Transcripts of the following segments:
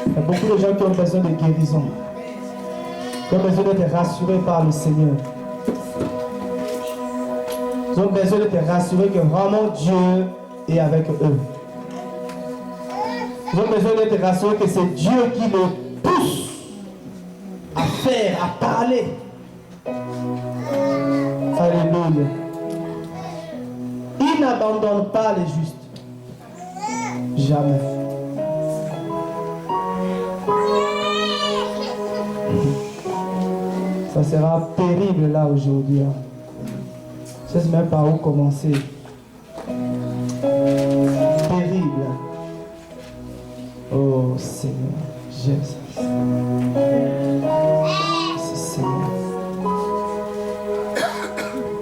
Il y a beaucoup de gens qui ont besoin de guérison, qui ont besoin d'être rassurés par le Seigneur. Ils ont besoin d'être rassurés que vraiment Dieu est avec eux. Ils ont besoin d'être rassurés que c'est Dieu qui les pousse à faire, à parler. Alléluia. Il n'abandonne pas les justes. Jamais. Ça sera terrible là aujourd'hui. Je ne sais même pas où commencer. Terrible. Oh Seigneur, Jésus. Merci Seigneur.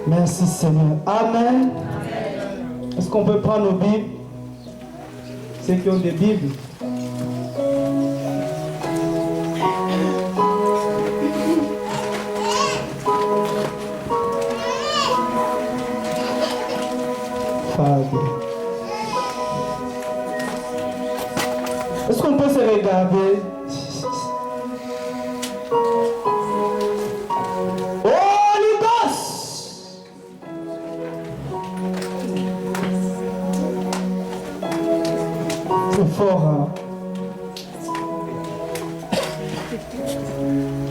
Merci Seigneur. Amen. Est-ce qu'on peut prendre nos Bibles? Ceux qui ont des Bibles. Est-ce qu'on peut se regarder? Holy Ghost! C'est fort, hein?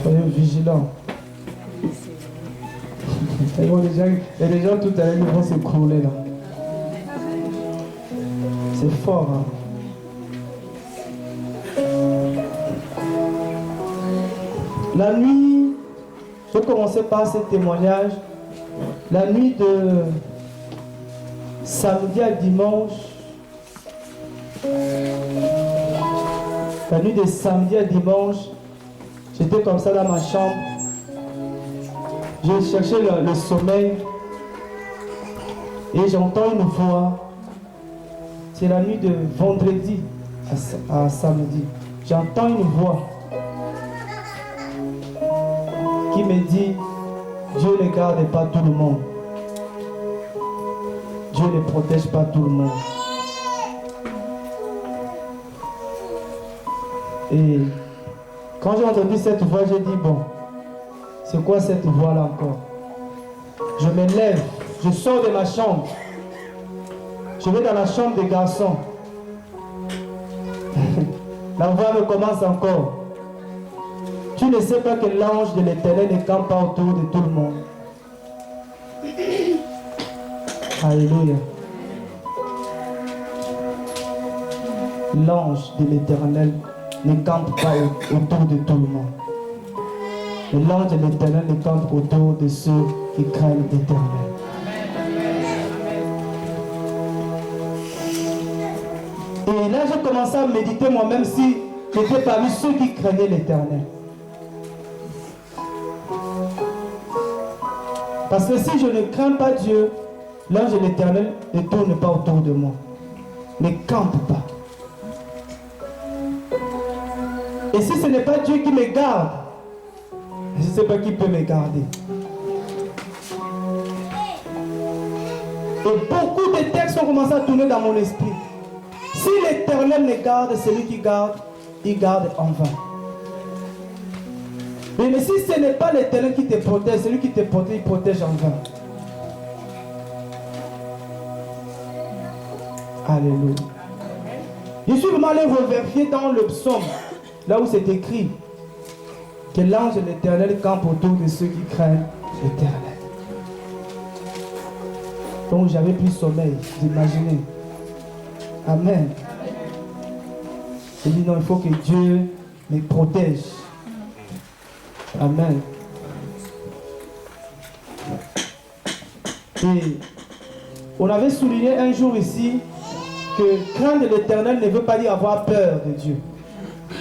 Soyez vigilants. Il y a des gens tout à l'heure qui vont s'écrouler là. C'est fort, hein? La nuit, je vais commencer par ce témoignage. La nuit de samedi à dimanche, j'étais comme ça dans ma chambre. J'ai cherché le sommeil et j'entends une voix. C'est la nuit de vendredi à samedi. J'entends une voix qui me dit, Dieu ne garde pas tout le monde. Dieu ne protège pas tout le monde. Et quand j'ai entendu cette voix, j'ai dit, bon, c'est quoi cette voix-là encore? Je me lève, je sors de ma chambre. Je vais dans la chambre des garçons. La voix me commence encore. Tu ne sais pas que l'ange de l'Éternel ne campe pas autour de tout le monde. Alléluia. L'ange de l'Éternel ne campe pas autour de tout le monde. Et l'ange de l'Éternel ne campe autour de ceux qui craignent l'Éternel. Et là, j'ai commencé à méditer moi-même si j'étais parmi ceux qui craignaient l'Éternel. Parce que si je ne crains pas Dieu, l'ange de l'Éternel ne tourne pas autour de moi. Ne campe pas. Et si ce n'est pas Dieu qui me garde, je ne sais pas qui peut me garder. Et beaucoup de textes ont commencé à tourner dans mon esprit. Si l'Éternel me garde, celui qui garde, il garde en vain. Mais si ce n'est pas l'Éternel qui te protège, celui qui te protège, il protège en vain. Alléluia. Je suis vraiment allé revérifier dans le psaume, là où c'est écrit que l'ange de l'Éternel campe autour de ceux qui craignent l'Éternel. Donc j'avais plus sommeil, d'imaginer. Amen. J'ai dit non, il faut que Dieu me protège. Amen. Et on avait souligné un jour ici que craindre l'Éternel ne veut pas dire avoir peur de Dieu.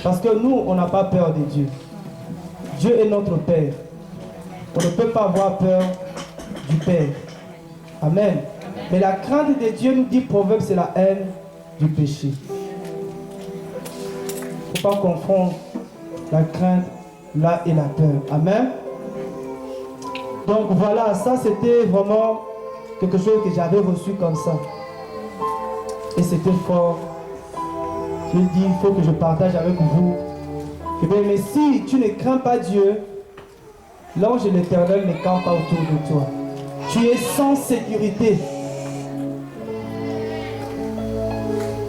Parce que nous, on n'a pas peur de Dieu. Dieu est notre Père. On ne peut pas avoir peur du Père. Amen. Mais la crainte de Dieu, nous dit Proverbe, c'est la haine du péché. Il ne faut pas confondre la crainte là et la peur. Amen. Donc voilà, ça c'était vraiment quelque chose que j'avais reçu comme ça. Et c'était fort Je dis, il faut que je partage avec vous. Eh bien, mais si tu ne crains pas Dieu, l'ange de l'Éternel ne campe pas autour de toi. Tu es sans sécurité.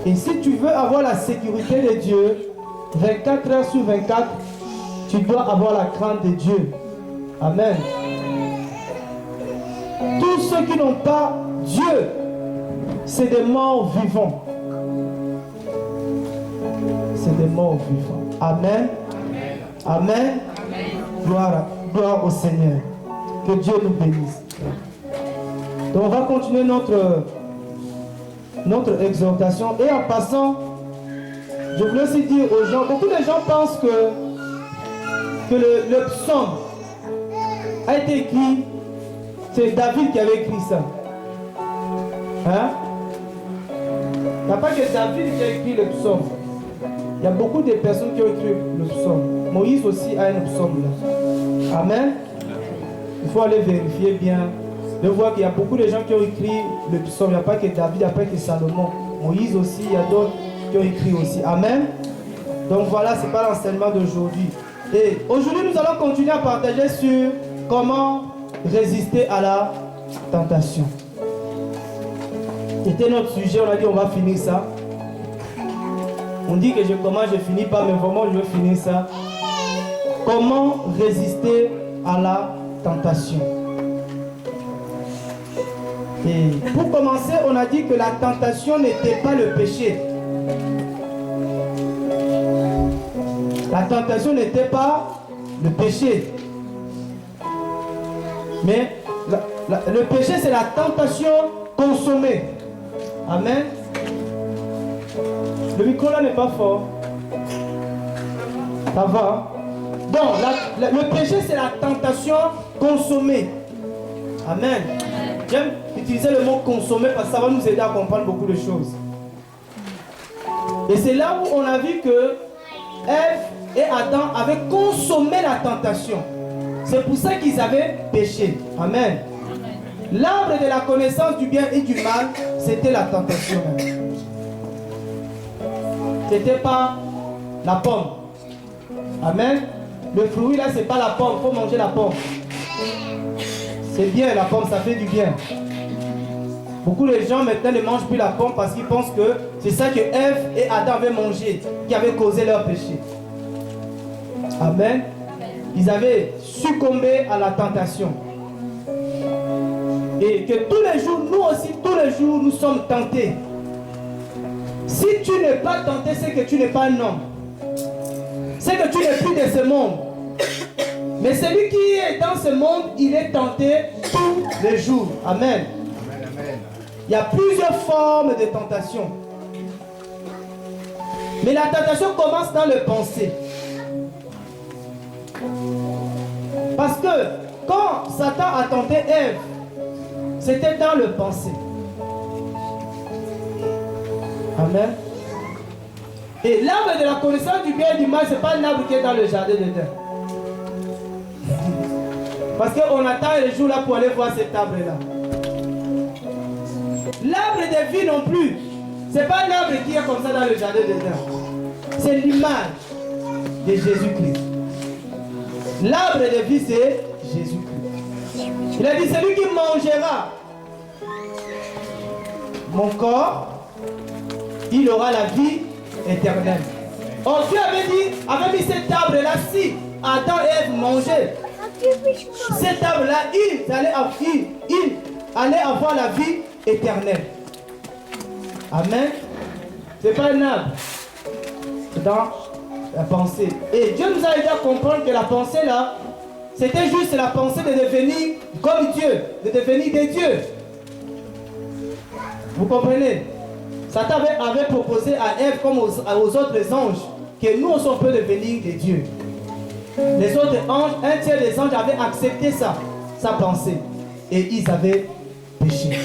Et si tu veux avoir la sécurité de Dieu, 24 heures sur 24, tu dois avoir la crainte de Dieu. Amen. Tous ceux qui n'ont pas Dieu, c'est des morts vivants. C'est des morts vivants. Amen. Amen. Gloire au Seigneur. Que Dieu nous bénisse. Donc on va continuer notre exhortation. Et en passant, je voulais aussi dire aux gens, beaucoup de gens pensent que le psaume a été écrit, c'est David qui avait écrit ça. Hein? Il n'y a pas que David qui a écrit le psaume. Il y a beaucoup de personnes qui ont écrit le psaume. Moïse aussi a un psaume là. Amen. Il faut aller vérifier bien. De voir qu'il y a beaucoup de gens qui ont écrit le psaume. Il n'y a pas que David, il n'y a pas que Salomon. Moïse aussi, il y a d'autres qui ont écrit aussi. Amen. Donc voilà, ce n'est pas l'enseignement d'aujourd'hui. Et aujourd'hui, nous allons continuer à partager sur comment résister à la tentation. C'était notre sujet, on a dit on va finir ça. On dit que je commence, je ne finis pas, mais vraiment je veux finir ça. Comment résister à la tentation? Et pour commencer, on a dit que la tentation n'était pas le péché. La tentation n'était pas le péché. Mais le péché, c'est la tentation consommée. Amen. Le micro là n'est pas fort. Ça va. Donc, le péché, c'est la tentation consommée. Amen. J'aime utiliser le mot consommer parce que ça va nous aider à comprendre beaucoup de choses. Et c'est là où on a vu que Ève et Adam avaient consommé la tentation. C'est pour ça qu'ils avaient péché. Amen. L'arbre de la connaissance du bien et du mal, c'était la tentation. C'était pas la pomme. Amen. Le fruit là, c'est pas la pomme. Il faut manger la pomme. C'est bien la pomme, ça fait du bien. Beaucoup de gens maintenant ne mangent plus la pomme parce qu'ils pensent que c'est ça que Ève et Adam avaient mangé qui avait causé leur péché. Amen. Ils avaient succombé à la tentation. Et que tous les jours, nous aussi, tous les jours, nous sommes tentés. Si tu n'es pas tenté, c'est que tu n'es pas un homme. C'est que tu n'es plus de ce monde. Mais celui qui est dans ce monde, il est tenté tous les jours. Amen. Il y a plusieurs formes de tentation. Mais la tentation commence dans le pensée. Parce que quand Satan a tenté Ève, c'était dans le pensée. Amen. Et l'arbre de la connaissance du bien et du mal, ce n'est pas un arbre qui est dans le jardin d'Éden. Parce qu'on attend le jour là pour aller voir cet arbre-là. L'arbre de vie non plus. Ce n'est pas un arbre qui est comme ça dans le jardin d'Éden. C'est l'image de Jésus-Christ. L'arbre de vie, c'est Jésus-Christ. Il a dit, celui qui mangera mon corps, il aura la vie éternelle. Or Dieu avait mis cet arbre-là, si Adam et Ève mangeaient cet arbre-là, il allait avoir la vie éternelle. Amen. Ce n'est pas un arbre. C'est dans la pensée. Et Dieu nous a aidé à comprendre que la pensée là, c'était juste la pensée de devenir comme Dieu, de devenir des dieux. Vous comprenez? Satan avait proposé à Ève comme aux autres anges que nous aussi on peut devenir des dieux. Les autres anges, un tiers des anges avaient accepté ça, sa pensée. Et ils avaient péché.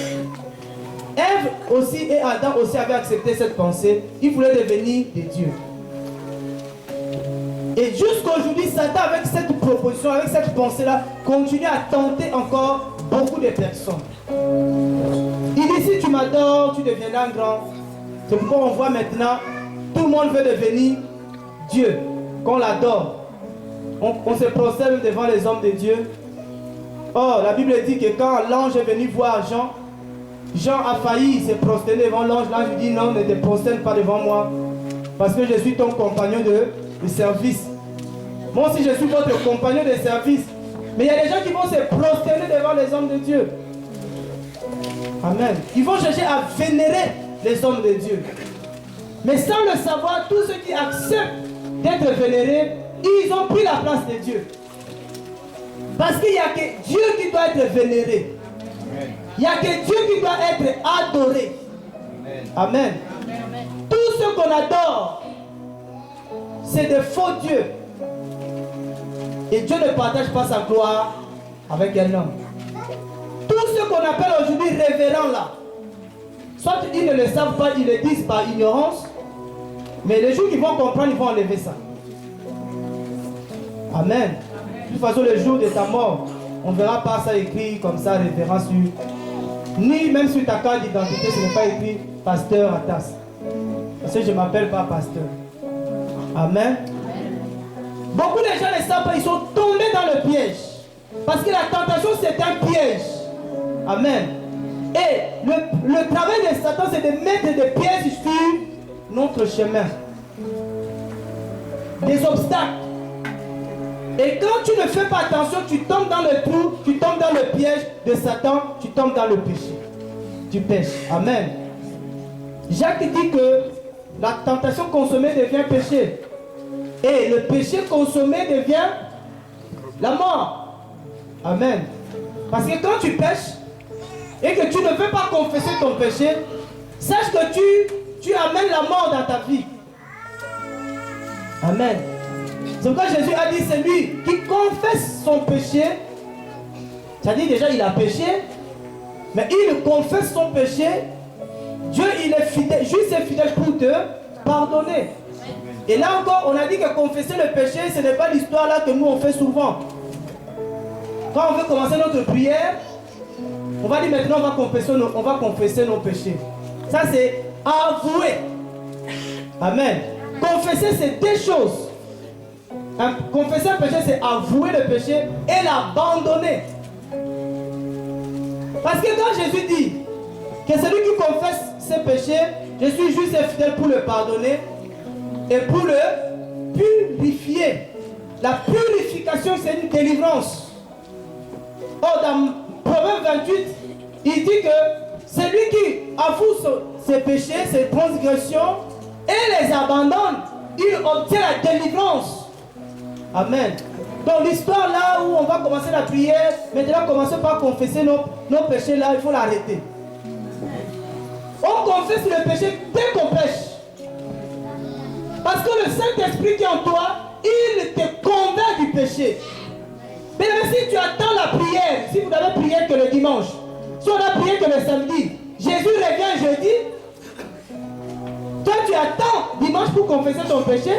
Ève aussi et Adam aussi avaient accepté cette pensée. Ils voulaient devenir des dieux. Et jusqu'à aujourd'hui, Satan avec cette proposition, avec cette pensée-là, continue à tenter encore beaucoup de personnes. Il dit, si tu m'adores, tu deviendras grand. C'est pourquoi on voit maintenant tous le monde veut devenir Dieu, qu'on l'adore. On se prosterne devant les hommes de Dieu. Or, la Bible dit que quand l'ange est venu voir Jean, Jean a failli se prosterner devant l'ange. L'ange lui dit non, ne te prosterne pas devant moi, parce que je suis ton compagnon de service. Moi aussi, je suis votre compagnon de service. Mais il y a des gens qui vont se prosterner devant les hommes de Dieu. Amen. Ils vont chercher à vénérer les hommes de Dieu. Mais sans le savoir, tous ceux qui acceptent d'être vénérés, ils ont pris la place de Dieu. Parce qu'il n'y a que Dieu qui doit être vénéré. Il n'y a que Dieu qui doit être adoré. Amen. Tout ce qu'on adore, c'est de faux dieux. Et Dieu ne partage pas sa gloire avec un homme. Tout ce qu'on appelle aujourd'hui révérend là, soit ils ne le savent pas, ils le disent par ignorance, mais les jours qu'ils vont comprendre, ils vont enlever ça. Amen. De toute façon, le jour de ta mort, on ne verra pas ça écrit comme ça, révérend sur... Ni même sur ta carte d'identité, ce n'est pas écrit pasteur Atas. Parce que je ne m'appelle pas pasteur. Amen. Beaucoup de gens ne savent pas, ils sont tombés dans le piège. Parce que la tentation, c'est un piège. Amen. Et le travail de Satan, c'est de mettre des pièges sur notre chemin. Des obstacles. Et quand tu ne fais pas attention, tu tombes dans le trou, tu tombes dans le piège de Satan, tu tombes dans le péché. Tu pêches. Amen. Jacques dit que la tentation consommée devient péché. Et le péché consommé devient la mort. Amen. Parce que quand tu pêches et que tu ne veux pas confesser ton péché, sache que tu amènes la mort dans ta vie. Amen. C'est pourquoi Jésus a dit, c'est lui qui confesse son péché. C'est-à-dire déjà il a péché, mais il confesse son péché. Dieu il est fidèle, juste et fidèle pour te pardonner. Et là encore, on a dit que confesser le péché, ce n'est pas l'histoire là que nous on fait souvent. Quand on veut commencer notre prière, on va dire maintenant on va confesser nos péchés. Ça c'est avouer. Amen. Confesser c'est deux choses. Confesser un péché c'est avouer le péché et l'abandonner. Parce que quand Jésus dit que celui qui confesse ses péchés, je suis juste et fidèle pour le pardonner et pour le purifier. La purification c'est une délivrance. Or dans Proverbe 28, il dit que celui qui avoue ses péchés, ses transgressions et les abandonne, il obtient la délivrance. Amen. Donc l'histoire là où on va commencer la prière, maintenant commencer par confesser nos péchés là, il faut l'arrêter. On confesse le péché dès qu'on pêche. Parce que le Saint-Esprit qui est en toi, il te convainc du péché. Mais si tu attends la prière, si vous n'avez prié que le dimanche, si on a prié que le samedi, Jésus revient jeudi, toi tu attends dimanche pour confesser ton péché,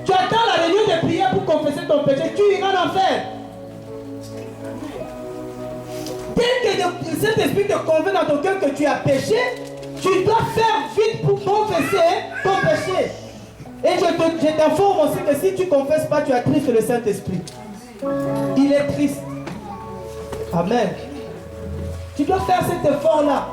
tu attends la réunion de prière pour confesser ton péché, tu iras en enfer. Dès que le Saint-Esprit te convainc dans ton cœur que tu as péché, tu dois faire vite pour confesser ton péché. Et je t'informe aussi que si tu ne confesses pas, tu attristes le Saint-Esprit. Il est triste. Amen. Tu dois faire cet effort-là.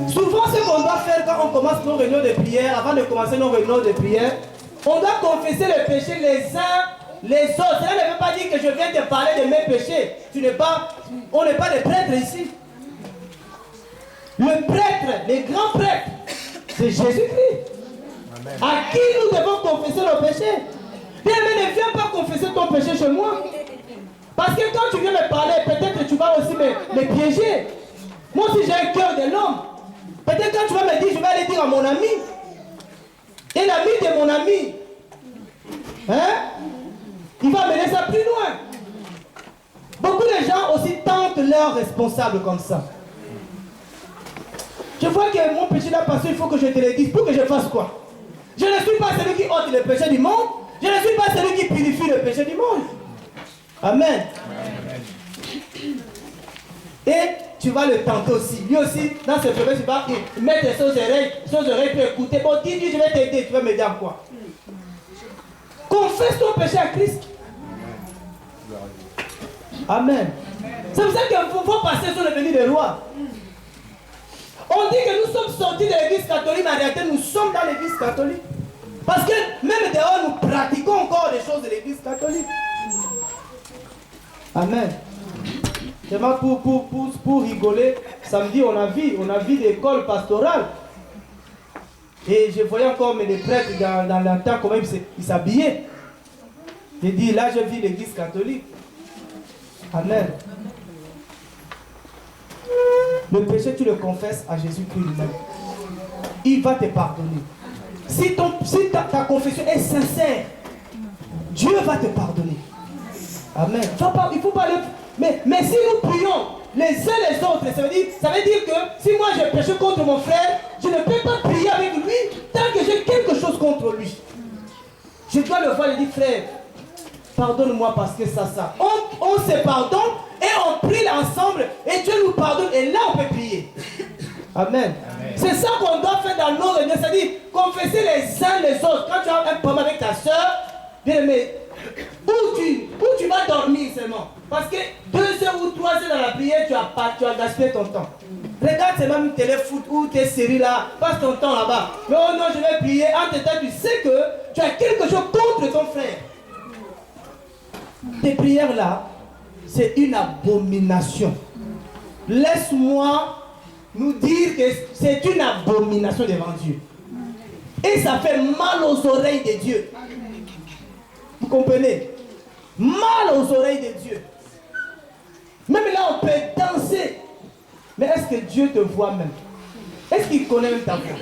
Souvent, ce qu'on doit faire quand on commence nos réunions de prière, avant de commencer nos réunions de prière, on doit confesser les péchés les uns les autres. Cela ne veut pas dire que je viens te parler de mes péchés. On n'est pas des prêtres ici. Le prêtre, les grands prêtres, c'est Jésus-Christ. À qui nous devons confesser nos péchés. Bien, mais ne viens pas confesser ton péché chez moi. Parce que quand tu viens me parler, peut-être que tu vas aussi me piéger. Moi aussi j'ai un cœur de l'homme. Peut-être quand tu vas me dire, je vais aller dire à mon ami. Et l'ami de mon ami, il va mener ça plus loin. Beaucoup de gens aussi tentent leurs responsables comme ça. Je vois que mon péché là passé, il faut que je te le dise. Pour que je fasse quoi? Je ne suis pas celui qui ôte le péché du monde. Je ne suis pas celui qui purifie le péché du monde. Amen. Et tu vas le tenter aussi. Lui aussi, dans ce problème, tu vas mettre ses oreilles pour écouter. Bon, dis-lui, je vais t'aider. Tu vas m'aider en quoi? Confesse ton péché à Christ. Amen. C'est pour ça qu'il faut passer sur le menu des rois. On dit que nous sommes sortis de l'église catholique, mais en réalité, nous sommes dans l'église catholique. Parce que même dehors, nous pratiquons encore des choses de l'église catholique. Amen. Seulement pour rigoler, samedi, on a vu l'école pastorale. Et je voyais encore les prêtres dans le temps, comment ils s'habillaient. J'ai dit, là, je vis l'église catholique. Amen. Le péché, tu le confesses à Jésus-Christ lui-même. Il va te pardonner. Si ta confession est sincère, Dieu va te pardonner. Amen. Il faut pas le... Mais si nous prions les uns les autres, ça veut dire que si moi j'ai péché contre mon frère, je ne peux pas prier avec lui tant que j'ai quelque chose contre lui. Je dois le voir et dire, frère, pardonne-moi parce que ça. On se pardonne et on prie ensemble et Dieu nous pardonne et là on peut prier. Amen. C'est ça qu'on doit faire dans nos réunions, c'est-à-dire confesser les uns les autres. Quand tu as un problème avec ta soeur, bien aimé, où tu vas dormir seulement. Parce que 2 heures ou 3 heures dans la prière, tu as gaspillé ton temps. Regarde c'est même téléfoot ou tes séries là, passe ton temps là-bas. Mais oh non, je vais prier. En temps, tu sais que tu as quelque chose contre ton frère. Tes prières là, c'est une abomination. Laisse-moi nous dire que c'est une abomination devant Dieu. Et ça fait mal aux oreilles de Dieu. Vous comprenez? Mal aux oreilles de Dieu. Même là, on peut danser. Mais est-ce que Dieu te voit même? Est-ce qu'il connaît même ta voix?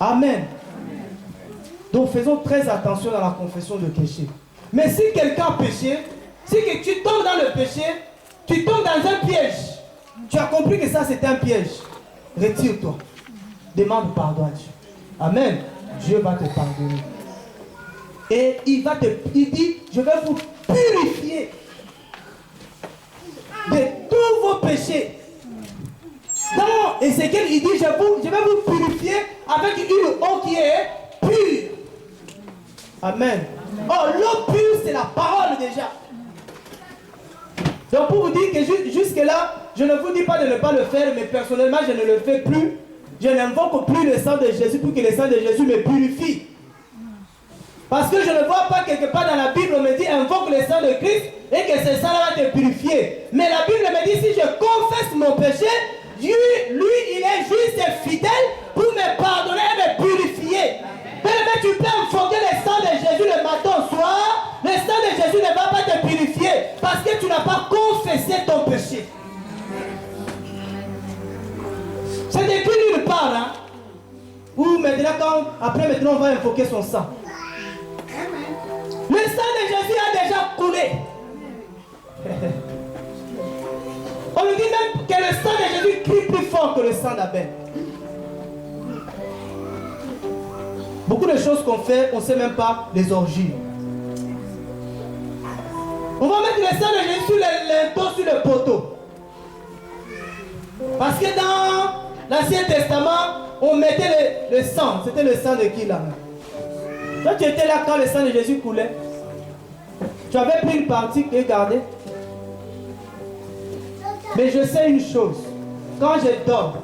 Amen. Donc faisons très attention dans la confession de péché. Mais si quelqu'un a péché, si que tu tombes dans le péché, tu tombes dans un piège. Tu as compris que ça c'est un piège. Retire-toi. Demande pardon à Dieu. Amen. Dieu va te pardonner. Et il dit, je vais vous purifier de tous vos péchés. Dans Ézéchiel, il dit, je vais vous purifier avec une eau qui est pure. Amen. Oh, l'eau pure, c'est la parole déjà. Donc pour vous dire que jusque-là, je ne vous dis pas de ne pas le faire, mais personnellement, je ne le fais plus. Je n'invoque plus le sang de Jésus pour que le sang de Jésus me purifie. Parce que je ne vois pas quelque part dans la Bible, on me dit invoque le sang de Christ et que ce sang va te purifier. Mais la Bible me dit si je confesse mon péché, Dieu, lui, il est juste et fidèle pour me pardonner et me purifier. Mais tu peux invoquer le sang de Jésus le matin au soir, le sang de Jésus ne va pas te purifier parce que tu n'as pas confessé ton péché. C'est écrit nulle part, hein? Ou maintenant, maintenant on va invoquer son sang. Le sang de Jésus a déjà coulé. On nous dit même que le sang de Jésus crie plus fort que le sang d'Abel. Beaucoup de choses qu'on fait, on ne sait même pas les origines. On va mettre le sang de Jésus sur sur le poteau. Parce que dans l'Ancien Testament, on mettait le sang. C'était le sang de qui là? Toi, tu étais là quand le sang de Jésus coulait. Tu avais pris une partie et gardé. Mais je sais une chose. Quand je dors,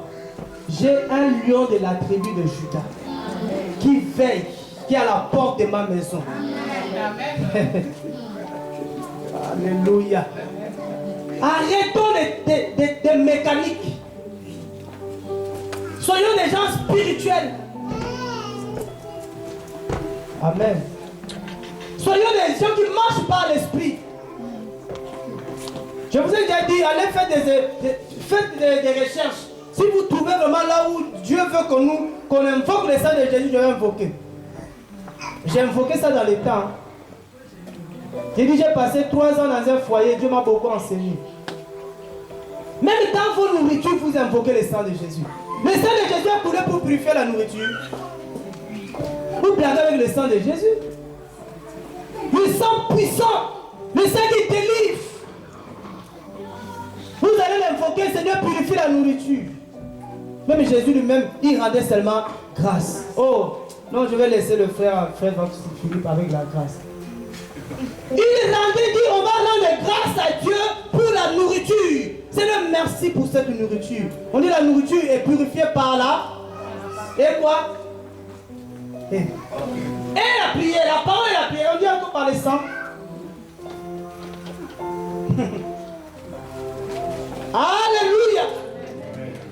j'ai un lion de la tribu de Juda qui veille, qui est à la porte de ma maison. Alléluia. Arrêtons des mécaniques. Soyons des gens spirituels. Amen. Soyons des gens qui marchent par l'esprit. Je vous ai déjà dit, allez faire des recherches. Si vous trouvez vraiment là où Dieu veut qu'on invoque le sang de Jésus, je vais invoquer. J'ai invoqué ça dans les temps. J'ai dit, j'ai passé 3 ans dans un foyer, Dieu m'a beaucoup enseigné. Même dans vos nourritures, vous invoquez le sang de Jésus. Le sang de Jésus a coulé pour purifier la nourriture. Vous blaguez avec le sang de Jésus. Le sang puissant, le sang qui délivre. Vous allez invoquer, Seigneur, purifie la nourriture. Même Jésus lui-même, il rendait seulement grâce. Oh, non, je vais laisser le frère Philippe avec la grâce. Il rendait, dit, on va rendre grâce à Dieu pour la nourriture. Seigneur, merci pour cette nourriture. On dit la nourriture est purifiée par là. Et quoi? Et la prière, la parole et la prière. On dit encore par les sangs. Alléluia.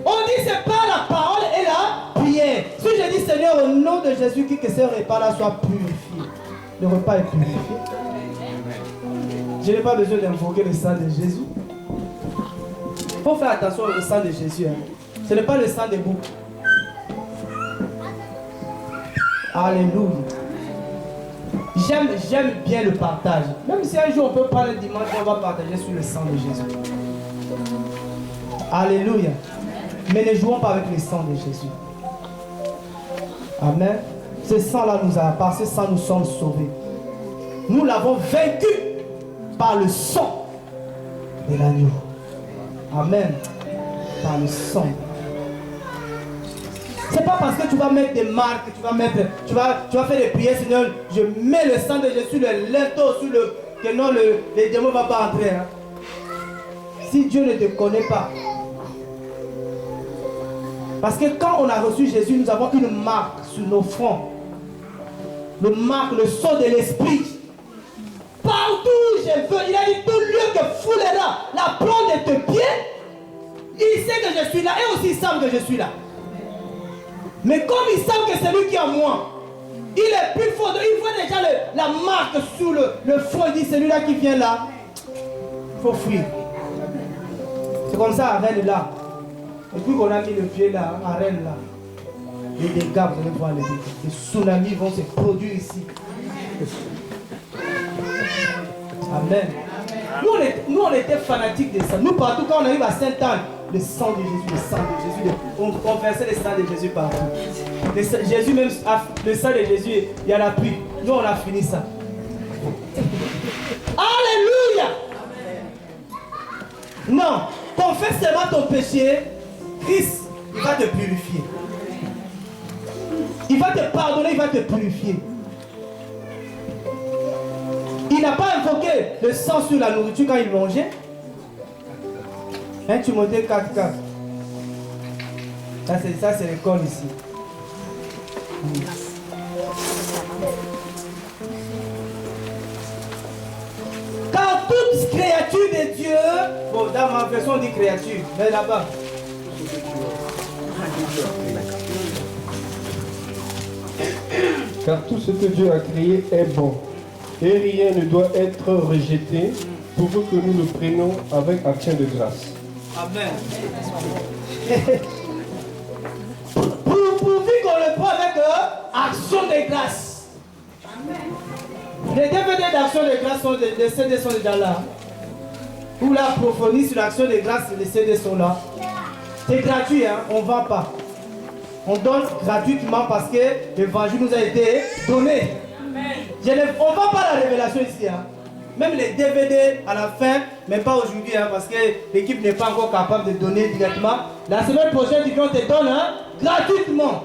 On dit c'est par la parole et la prière. Si je dis Seigneur au nom de Jésus, que ce repas là soit purifié. Le repas est purifié. Je n'ai pas besoin d'invoquer le sang de Jésus. Il faut faire attention au sang de Jésus. Hein. Ce n'est pas le sang des boucs. Alléluia. J'aime bien le partage. Même si un jour on peut parler dimanche, on va partager sur le sang de Jésus. Alléluia. Mais ne jouons pas avec le sang de Jésus. Amen. Ce sang-là nous a, par ce sang nous sommes sauvés. Nous l'avons vaincu par le sang de l'agneau. Amen. Par le sang. C'est pas parce que tu vas mettre des marques, tu vas faire des prières, Seigneur, je mets le sang de Jésus sur le linteau, sur le, que non, les démons ne vont pas entrer. Hein. Si Dieu ne te connaît pas. Parce que quand on a reçu Jésus, nous avons une marque sur nos fronts. Le marque, le sceau de l'esprit. Partout où je veux, il a dit tout lieu que foulera la plante de tes pieds, il sait que je suis là et aussi il savent que je suis là. Mais comme ils savent que c'est lui qui est en moi, il est plus fort, il voit déjà la marque sur le front, il dit celui-là qui vient là, il faut fuir. C'est comme ça à Rennes là. Et puis qu'on a mis le pied là, à Rennes là. Les dégâts, vous allez voir les dégâts. Les tsunamis vont se produire ici. Amen. Nous, on était fanatiques de ça. Nous, partout, quand on arrive à Sainte-Anne, le sang de Jésus, le sang de Jésus, on versait le sang de Jésus partout. Jésus même, le sang de Jésus, il y en a plus. Nous, on a fini ça. Alléluia. Non, confesse seulement ton péché, Christ, il va te purifier. Il va te pardonner, il va te purifier. Il n'a pas invoqué le sang sur la nourriture quand il mangeait. Hein, Timothée 4:4. Ça c'est l'école ici. Car toute créature de Dieu, bon, dans ma version on dit créature, mais là-bas. Car tout ce que Dieu a créé est bon, et rien ne doit être rejeté, pourvu que nous le prenions avec action de grâce. Amen. Pourvu qu'on le prenne avec action de grâce. Les DVD d'action de grâce, les CD sont déjà là. Pour la approfondir sur l'action de grâce, les CD sont là. C'est gratuit, hein? On ne vend pas. On donne gratuitement parce que l'évangile nous a été donné. On ne vend pas la révélation ici. Hein. Même les DVD à la fin, mais pas aujourd'hui, hein, parce que l'équipe n'est pas encore capable de donner directement. La semaine prochaine, on te donne hein, gratuitement.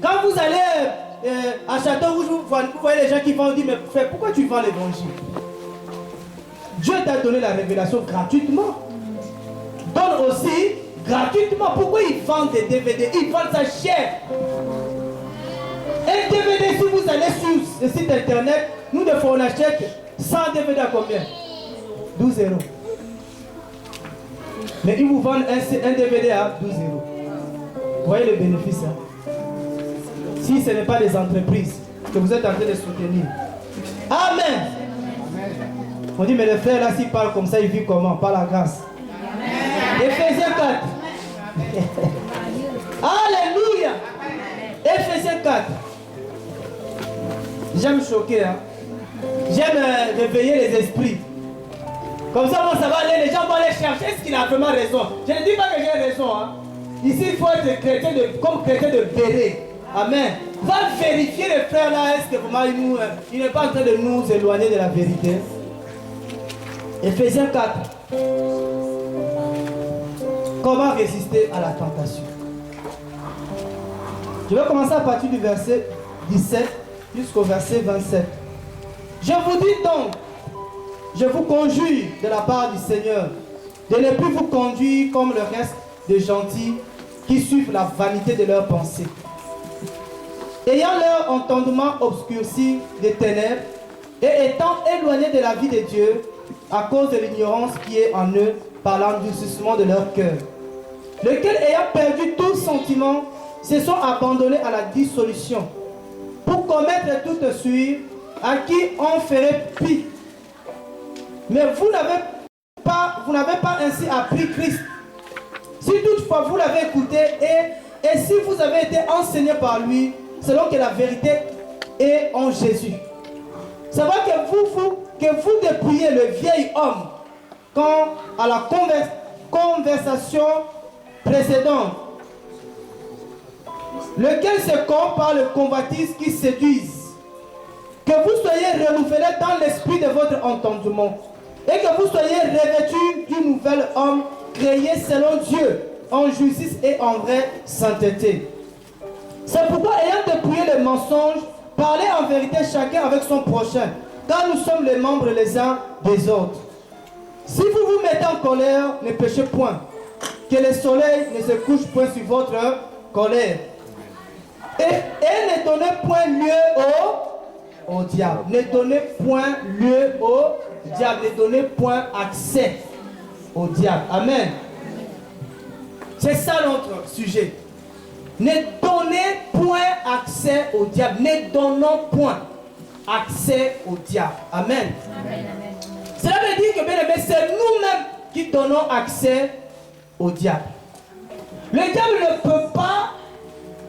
Quand vous allez à Château-Rouge, vous voyez les gens qui vendent, dire, mais frère, pourquoi tu vends l'évangile? Dieu t'a donné la révélation gratuitement. Donne aussi gratuitement. Pourquoi ils vendent des DVD? Ils vendent ça cher. Un DVD, si vous allez sur le site internet, nous devons on achète 100 DVD à combien? 12 €. Mais ils vous vendent un DVD à 12 €. Vous voyez le bénéfice. Hein? Si ce n'est pas des entreprises que vous êtes en train de soutenir. Amen. On dit, mais le frère là, s'il parle comme ça, il vit comment? Par la grâce. Éphésiens 4. Alléluia. Éphésiens 4. J'aime choquer. Hein? J'aime réveiller les esprits. Comme ça, moi, ça va aller. Les gens vont aller chercher. Est-ce qu'il a vraiment raison? Je ne dis pas que j'ai raison. Hein? Ici, il faut être chrétien comme chrétien de béret. Amen. Va vérifier les frères là. Est-ce que vraiment il n'est pas en train de nous éloigner de la vérité? Éphésiens 4. Comment résister à la tentation? Je vais commencer à partir du verset 17 jusqu'au verset 27. Je vous dis donc, je vous conjure de la part du Seigneur de ne plus vous conduire comme le reste des gentils qui suivent la vanité de leurs pensées. Ayant leur entendement obscurci des ténèbres et étant éloignés de la vie de Dieu à cause de l'ignorance qui est en eux par l'endurcissement de leur cœur, lesquels ayant perdu tout sentiment se sont abandonnés à la dissolution pour commettre toute suite à qui on ferait pis. Mais vous n'avez pas ainsi appris Christ. Si toutefois vous l'avez écouté et si vous avez été enseigné par lui, selon que la vérité est en Jésus. C'est vrai que vous dépouillez le vieil homme quand à la conversation précédente, lequel se corrompt par le convoitise qui séduisent. Que vous soyez renouvelés dans l'esprit de votre entendement et que vous soyez revêtus du nouvel homme créé selon Dieu, en justice et en vraie sainteté. C'est pourquoi, ayant dépouillé le mensonge, parlez en vérité chacun avec son prochain, car nous sommes les membres les uns des autres. Si vous vous mettez en colère, ne péchez point, que le soleil ne se couche point sur votre colère. Et ne donnez point lieu au diable. Ne donnez point lieu au diable. Ne donnez point accès au diable. Amen. C'est ça notre sujet. Ne donnez point accès au diable. Ne donnons point accès au diable. Amen. Amen. Cela veut dire que, bien aimé, c'est nous-mêmes qui donnons accès au diable. Le diable ne peut pas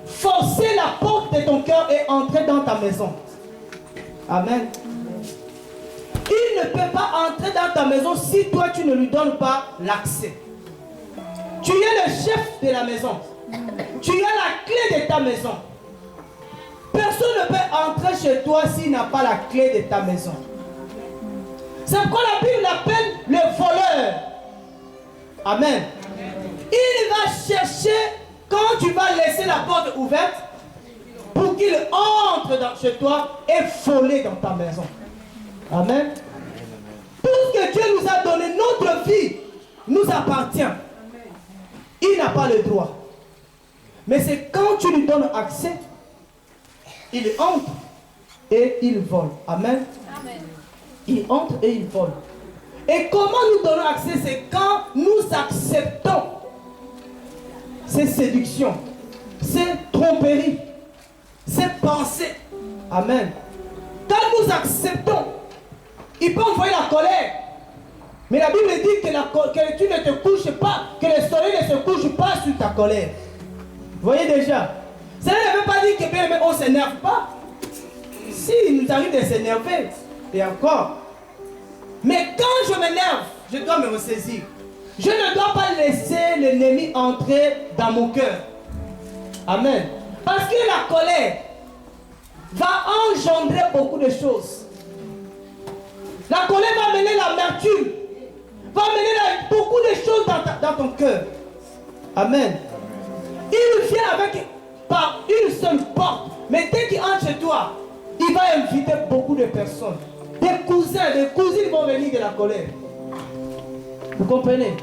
forcer la porte de ton cœur et entrer dans ta maison. Amen. Il ne peut pas entrer dans ta maison si toi tu ne lui donnes pas l'accès. Tu es le chef de la maison. Tu as la clé de ta maison. Personne ne peut entrer chez toi s'il n'a pas la clé de ta maison. C'est pourquoi la Bible l'appelle le voleur. Amen. Il va chercher quand tu vas laisser la porte ouverte pour qu'il entre chez toi et voler dans ta maison. Amen. Tout ce que Dieu nous a donné, notre vie, nous appartient. Il n'a pas le droit. Mais c'est quand tu lui donnes accès, il entre et il vole. Amen. Amen. Il entre et il vole. Et comment nous donnons accès? C'est quand nous acceptons ces séductions, ces tromperies, ces pensées. Amen. Quand nous acceptons, il peut envoyer la colère. Mais la Bible dit que tu ne te couches pas, que le soleil ne se couche pas sur ta colère. Vous voyez déjà. Cela ne veut pas dire que bien, on ne s'énerve pas. Si, il nous arrive de s'énerver, et encore. Mais quand je m'énerve, je dois me ressaisir. Je ne dois pas laisser l'ennemi entrer dans mon cœur. Amen. Parce que la colère va engendrer beaucoup de choses. La colère va amener l'amertume, va amener beaucoup de choses dans ton cœur. Amen. Il vient par une seule porte. Mais dès qu'il entre chez toi, il va inviter beaucoup de personnes. Des cousins, des cousines vont venir de la colère. Vous comprenez?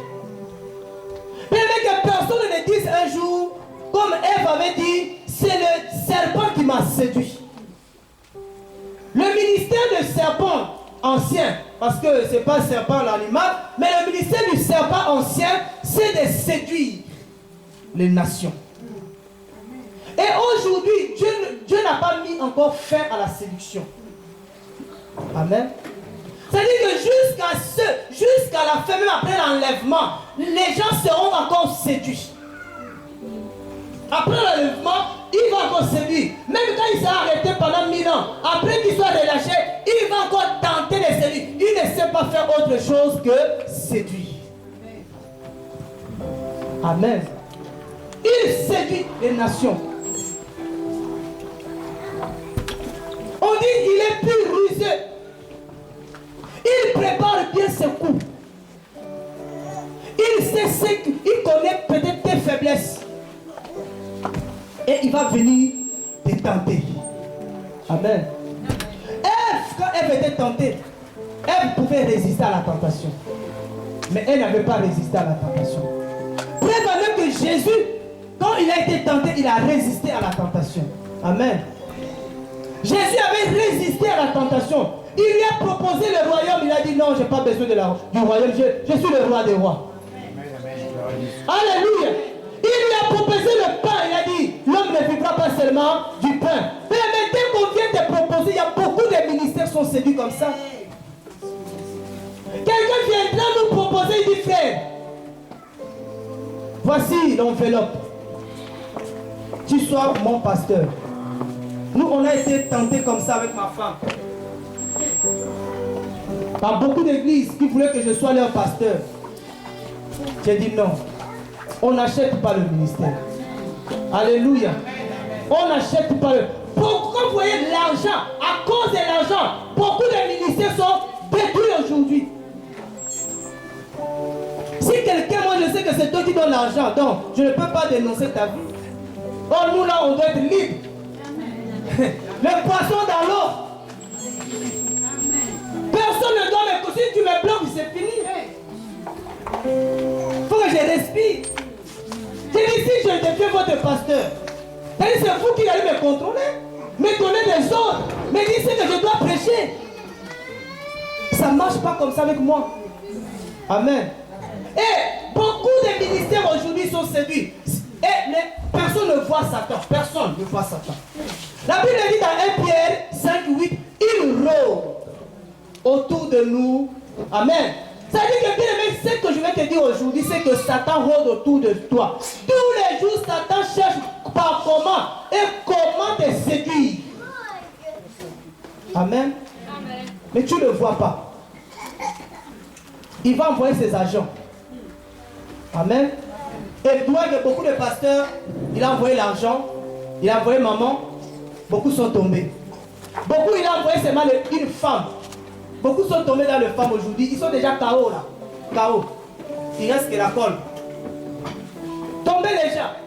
Mais que personne ne dise un jour, comme Ève avait dit, c'est le serpent qui m'a séduit. Le ministère du serpent ancien, parce que ce n'est pas le serpent l'animal, mais le ministère du serpent ancien, c'est de séduire les nations. Et aujourd'hui, Dieu n'a pas mis encore fin à la séduction. Amen. C'est-à-dire que jusqu'à la fin, même après l'enlèvement, les gens seront encore séduits. Après l'enlèvement, il va encore séduire. Même quand il sera arrêté pendant 1000 ans, après qu'il soit relâché, il va encore tenter de séduire. Il ne sait pas faire autre chose que séduire. Amen. Il séduit les nations. On dit qu'il est plus rusé. Il prépare bien ses coups. Il il connaît peut-être tes faiblesses. Et il va venir te tenter. Amen. Ève, quand Ève était tentée, Ève pouvait résister à la tentation. Mais elle n'avait pas résisté à la tentation. Preuve même que Jésus, quand il a été tenté, il a résisté à la tentation. Amen. Jésus avait résisté à la tentation. Il lui a proposé le royaume. Il a dit non, je n'ai pas besoin du royaume. Je suis le roi des rois. Alléluia. Il lui a proposé le pain. Il a dit l'homme ne vivra pas seulement du pain. Mais maintenant qu'on vient te proposer, il y a beaucoup de ministères qui sont séduits comme ça. Quelqu'un viendra nous proposer, il dit frère, voici l'enveloppe. Tu sois mon pasteur. Nous, on a été tentés comme ça avec ma femme. Par beaucoup d'églises qui voulaient que je sois leur pasteur. J'ai dit non. On n'achète pas le ministère. Alléluia. On n'achète pas le... Pourquoi vous voyez l'argent? À cause de l'argent, beaucoup de ministères sont détruits aujourd'hui. Si quelqu'un, moi je sais que c'est toi qui donnes l'argent, donc je ne peux pas dénoncer ta vie. Or nous là, on doit être libre. Le poisson dans l'eau. Personne ne doit me... Si tu me bloques, c'est fini. Il faut que je respire. J'ai dit, si je deviens votre pasteur, c'est vous qui allez me contrôler, me donner des ordres, me dire ce que je dois prêcher. Ça ne marche pas comme ça avec moi. Amen. Et beaucoup de ministères aujourd'hui sont séduits. Et personne ne voit Satan. Personne ne voit Satan. La Bible dit dans 1 Pierre 5:8, il rôde autour de nous. Amen. Ça veut dire que bien aimé, ce que je vais te dire aujourd'hui, c'est que Satan rôde autour de toi. Tous les jours, Satan cherche par comment et comment te séduire. Amen. Amen. Mais tu ne le vois pas. Il va envoyer ses agents. Amen. Et toi, il y a beaucoup de pasteurs, il a envoyé l'argent, il a envoyé maman, beaucoup sont tombés. Beaucoup, il a envoyé seulement une femme. Beaucoup sont tombés dans les femmes aujourd'hui. Ils sont déjà KO là. KO. Il reste que la colle. Tombés déjà.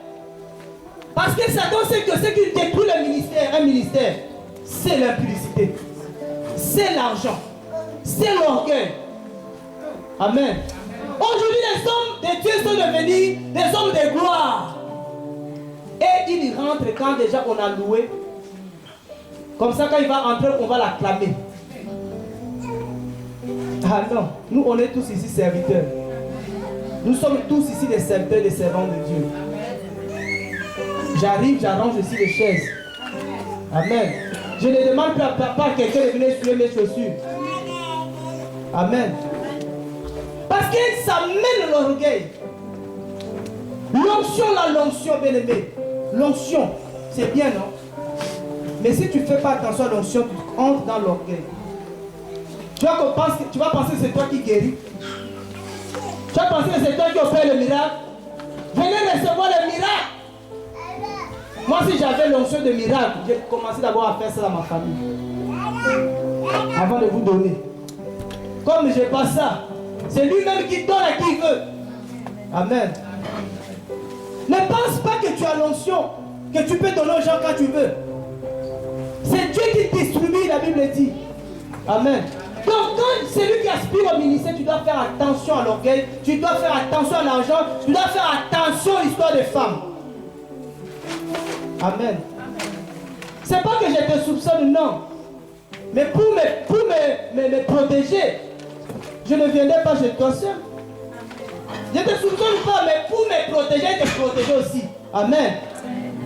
Parce que Satan sait que ce qui détruit le ministère, un ministère, c'est l'impudicité. C'est l'argent. C'est l'orgueil. Amen. Aujourd'hui, les hommes de Dieu sont devenus des hommes de gloire. Et ils rentrent quand déjà on a loué. Comme ça, quand il va entrer, on va l'acclamer. Ah non, nous on est tous ici serviteurs. Nous sommes tous ici des serviteurs, des servants de Dieu. J'arrive, j'arrange aussi les chaises. Amen. Je ne demande pas à quelqu'un de venir essuyer mes chaussures. Amen. Parce que ça mène l'orgueil. L'onction, bien aimé. L'onction, c'est bien, non? Mais si tu ne fais pas attention à l'onction, tu entres dans l'orgueil. Tu vas penser que c'est toi qui guéris. Tu vas penser que c'est toi qui opère le miracle. Venez recevoir le miracle. Moi, si j'avais l'onction de miracle, j'ai commencé d'abord à faire ça dans ma famille. Avant de vous donner. Comme je n'ai pas ça, c'est lui-même qui donne à qui il veut. Amen. Ne pense pas que tu as l'onction, que tu peux donner aux gens quand tu veux. C'est Dieu qui distribue, la Bible dit. Amen. Donc quand c'est lui qui aspire au ministère, tu dois faire attention à l'orgueil, tu dois faire attention à l'argent, tu dois faire attention à l'histoire des femmes. Amen. C'est pas que je te soupçonne, non. Mais pour me protéger, je ne viendrai pas chez toi seul. Je ne te soupçonne pas, mais pour me protéger, te protéger aussi. Amen.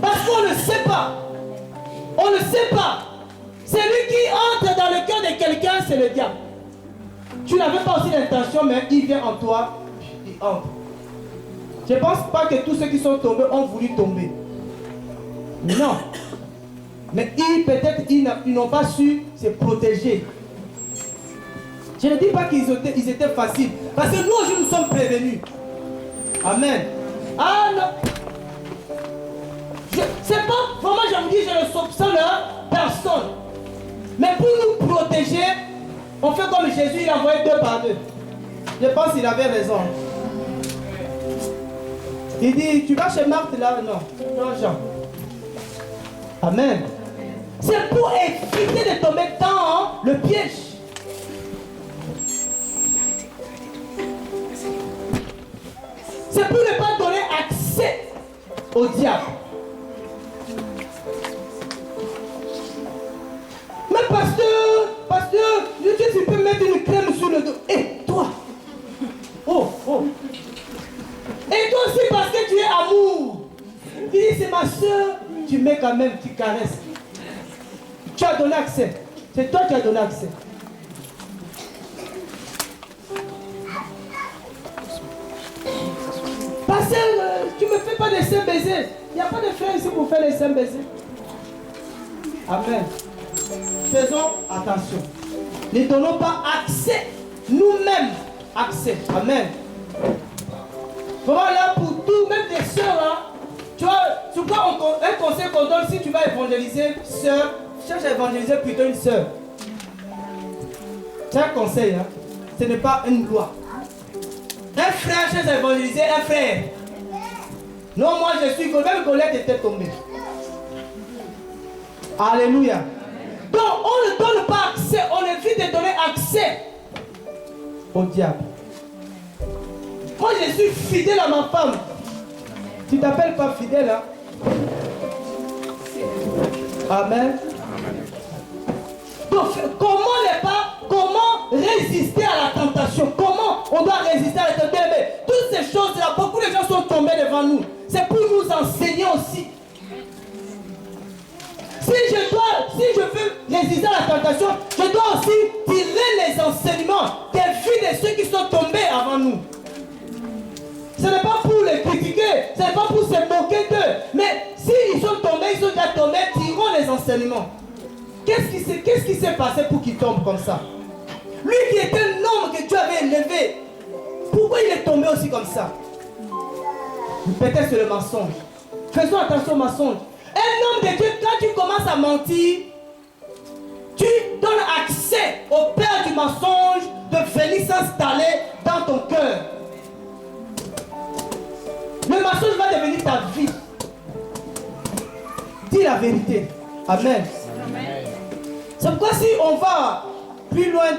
Parce qu'on ne sait pas. On ne sait pas. Celui qui entre dans le cœur de quelqu'un, c'est le diable. Tu n'avais pas aussi l'intention, mais il vient en toi, il entre. Je ne pense pas que tous ceux qui sont tombés ont voulu tomber. Non. Mais peut-être ils n'ont pas su se protéger. Je ne dis pas qu'ils étaient faciles. Parce que nous, aujourd'hui, nous sommes prévenus. Amen. Ah non. C'est pas, vraiment, je vous dis, je ne soupçonne personne. Mais pour nous protéger, on fait comme Jésus, il a envoyé 2 par 2. Je pense qu'il avait raison. Il dit, tu vas chez Marthe là? Non, non, Jean. Amen. C'est pour éviter de tomber dans le piège. C'est pour ne pas donner accès au diable. Mais pasteur, tu peux mettre une crème sur le dos. Et toi? Oh. Et toi aussi parce que tu es amour. Tu dis c'est ma soeur, tu mets quand même, tu caresses. Tu as donné accès. C'est toi qui as donné accès. Pasteur, tu ne me fais pas des saints baisers. Il n'y a pas de frère ici pour faire les saints baisers. Amen. Faisons attention. Ne donnons pas accès. Nous-mêmes accès. Amen. Voilà pour tout, même des sœurs là. Tu vois un conseil qu'on donne si tu vas évangéliser, sœur, cherche à évangéliser plutôt une sœur. C'est un conseil, hein. Ce n'est pas une loi. Un frère cherche à évangéliser un frère. Non, moi je suis, même Goliath était tombé. Alléluia. Donc on ne donne pas accès, on évite de donner accès au diable. Moi je suis fidèle à ma femme. Tu t'appelles pas fidèle, hein? Amen. Donc comment résister à la tentation? Comment on doit résister à la tentation? Mais toutes ces choses-là, beaucoup de gens sont tombés devant nous. C'est pour nous enseigner aussi. Si je veux résister à la tentation, je dois aussi tirer les enseignements des vies de ceux qui sont tombés avant nous. Ce n'est pas pour les critiquer, ce n'est pas pour se moquer d'eux. Mais s'ils sont tombés, ils sont déjà tombés, tirons les enseignements. Qu'est-ce qui s'est passé pour qu'ils tombent comme ça? Lui qui était un homme que Dieu avait élevé, pourquoi il est tombé aussi comme ça? Peut-être c'est le mensonge. Faisons attention au mensonge. Un homme de Dieu, quand tu commences à mentir, tu donnes accès au père du mensonge de venir s'installer dans ton cœur. Le mensonge va devenir ta vie. Dis la vérité. Amen. C'est pourquoi si on va plus loin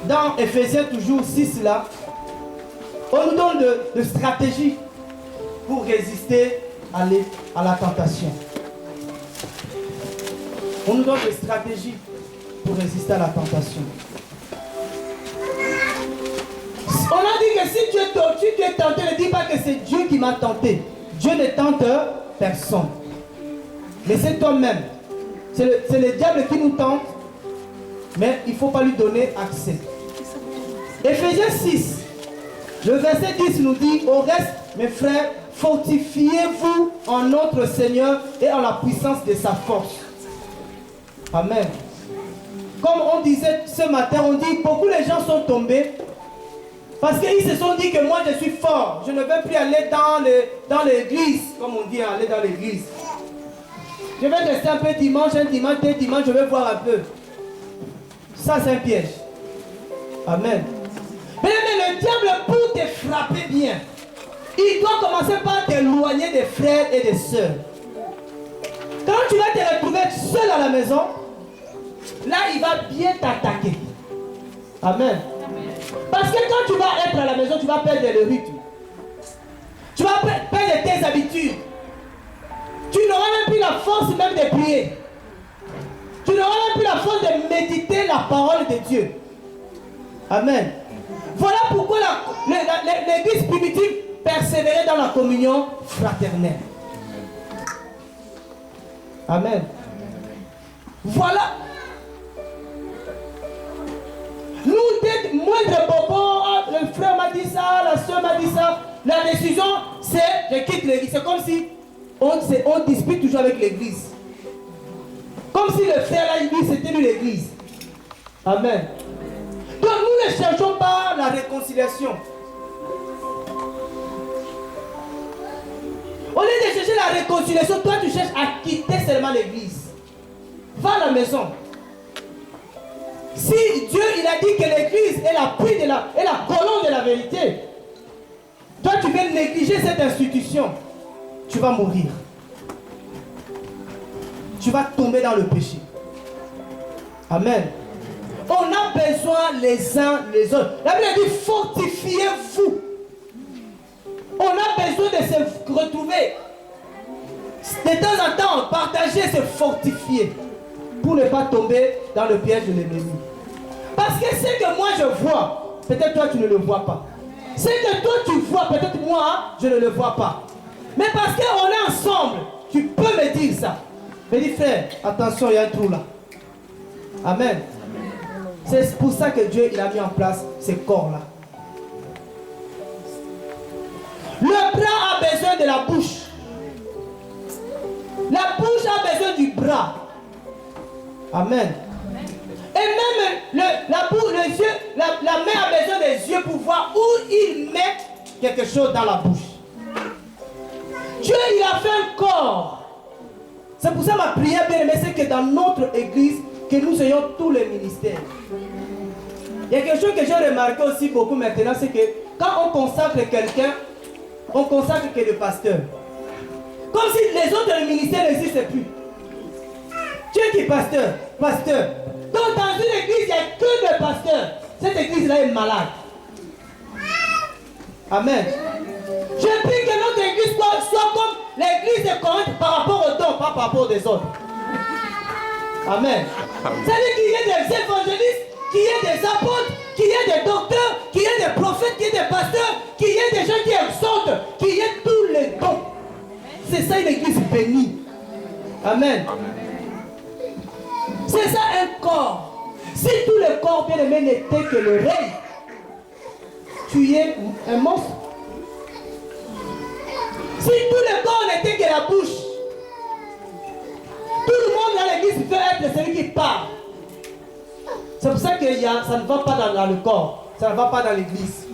dans Ephésiens toujours 6 là, on nous donne de stratégies pour résister à la tentation. On nous donne des stratégies pour résister à la tentation. On a dit que si tu es tenté, ne dis pas que c'est Dieu qui m'a tenté. Dieu ne tente personne. Mais c'est toi-même. C'est le diable qui nous tente, mais il ne faut pas lui donner accès. Ephésiens 6, le verset 10 nous dit, au reste, mes frères, fortifiez-vous en notre Seigneur et en la puissance de sa force. Amen. Comme on disait ce matin, on dit, beaucoup de gens sont tombés parce qu'ils se sont dit que moi je suis fort. Je ne veux plus aller dans l'église, comme on dit, aller dans l'église. Je vais rester un peu dimanche, deux dimanches, je vais voir un peu. Ça c'est un piège. Amen. Mais le diable, pour te frapper bien, il doit commencer par t'éloigner des frères et des sœurs. Quand tu vas te retrouver seul à la maison, là il va bien t'attaquer. Amen. Parce que quand tu vas être à la maison, tu vas perdre le rythme. Tu vas perdre tes habitudes. Tu n'auras même plus la force même de prier. Tu n'auras même plus la force de méditer la parole de Dieu. Amen. Voilà pourquoi l'église primitive persévérait dans la communion fraternelle. Amen. Voilà. Nous, dès moindre bobo, le frère m'a dit ça, la soeur m'a dit ça. La décision, c'est je quitte l'église. C'est comme si on dispute toujours avec l'église. Comme si le frère là, lui, c'était lui l'église. Amen. Donc nous ne cherchons pas la réconciliation. Au lieu de chercher la réconciliation, toi tu cherches à quitter seulement l'église. Va à la maison. Si Dieu il a dit que l'église est l'appui et la colonne de la vérité, Toi, tu veux négliger cette institution. Tu vas mourir. Tu vas tomber dans le péché. Amen. On a besoin les uns les autres. La Bible dit fortifiez-vous. On a besoin de se retrouver. De temps en temps, partager, se fortifier. Pour ne pas tomber dans le piège de l'ennemi. Parce que ce que moi je vois, peut-être toi tu ne le vois pas. Ce que toi tu vois, peut-être moi je ne le vois pas. Mais parce qu'on est ensemble, tu peux me dire ça. Me dis frère, attention, il y a un trou là. Amen. C'est pour ça que Dieu il a mis en place ces corps-là. Le bras a besoin de la bouche. La bouche a besoin du bras. Amen. Et même la main a besoin des yeux pour voir où il met quelque chose dans la bouche. Dieu, il a fait un corps. C'est pour ça ma prière, bien aimée, c'est que dans notre église, que nous ayons tous les ministères. Il y a quelque chose que j'ai remarqué aussi beaucoup maintenant, c'est que quand on consacre quelqu'un, on consacre que le pasteur. Comme si les autres ministères n'existaient plus. Tu es qui pasteur? Pasteur. Donc dans une église, il n'y a que le pasteur. Cette église-là est malade. Amen. Je prie que notre église soit comme l'église de Corinthe par rapport aux dons, pas par rapport aux autres. Amen. C'est-à-dire qu'il y ait des évangélistes, qu'il y ait des apôtres, qu'il y ait des docteurs, qu'il y ait des prophètes, qu'il y ait des pasteurs, qu'il y ait des gens qui exhortent, qu'il y ait tous les dons. C'est ça une église bénie. Amen. C'est ça un corps. Si tout le corps bien aimé n'était que le règne, tu es un monstre. Si tout le corps n'était que la bouche, tout le monde dans l'église veut être celui qui parle. C'est pour ça que ça ne va pas dans le corps, ça ne va pas dans l'église.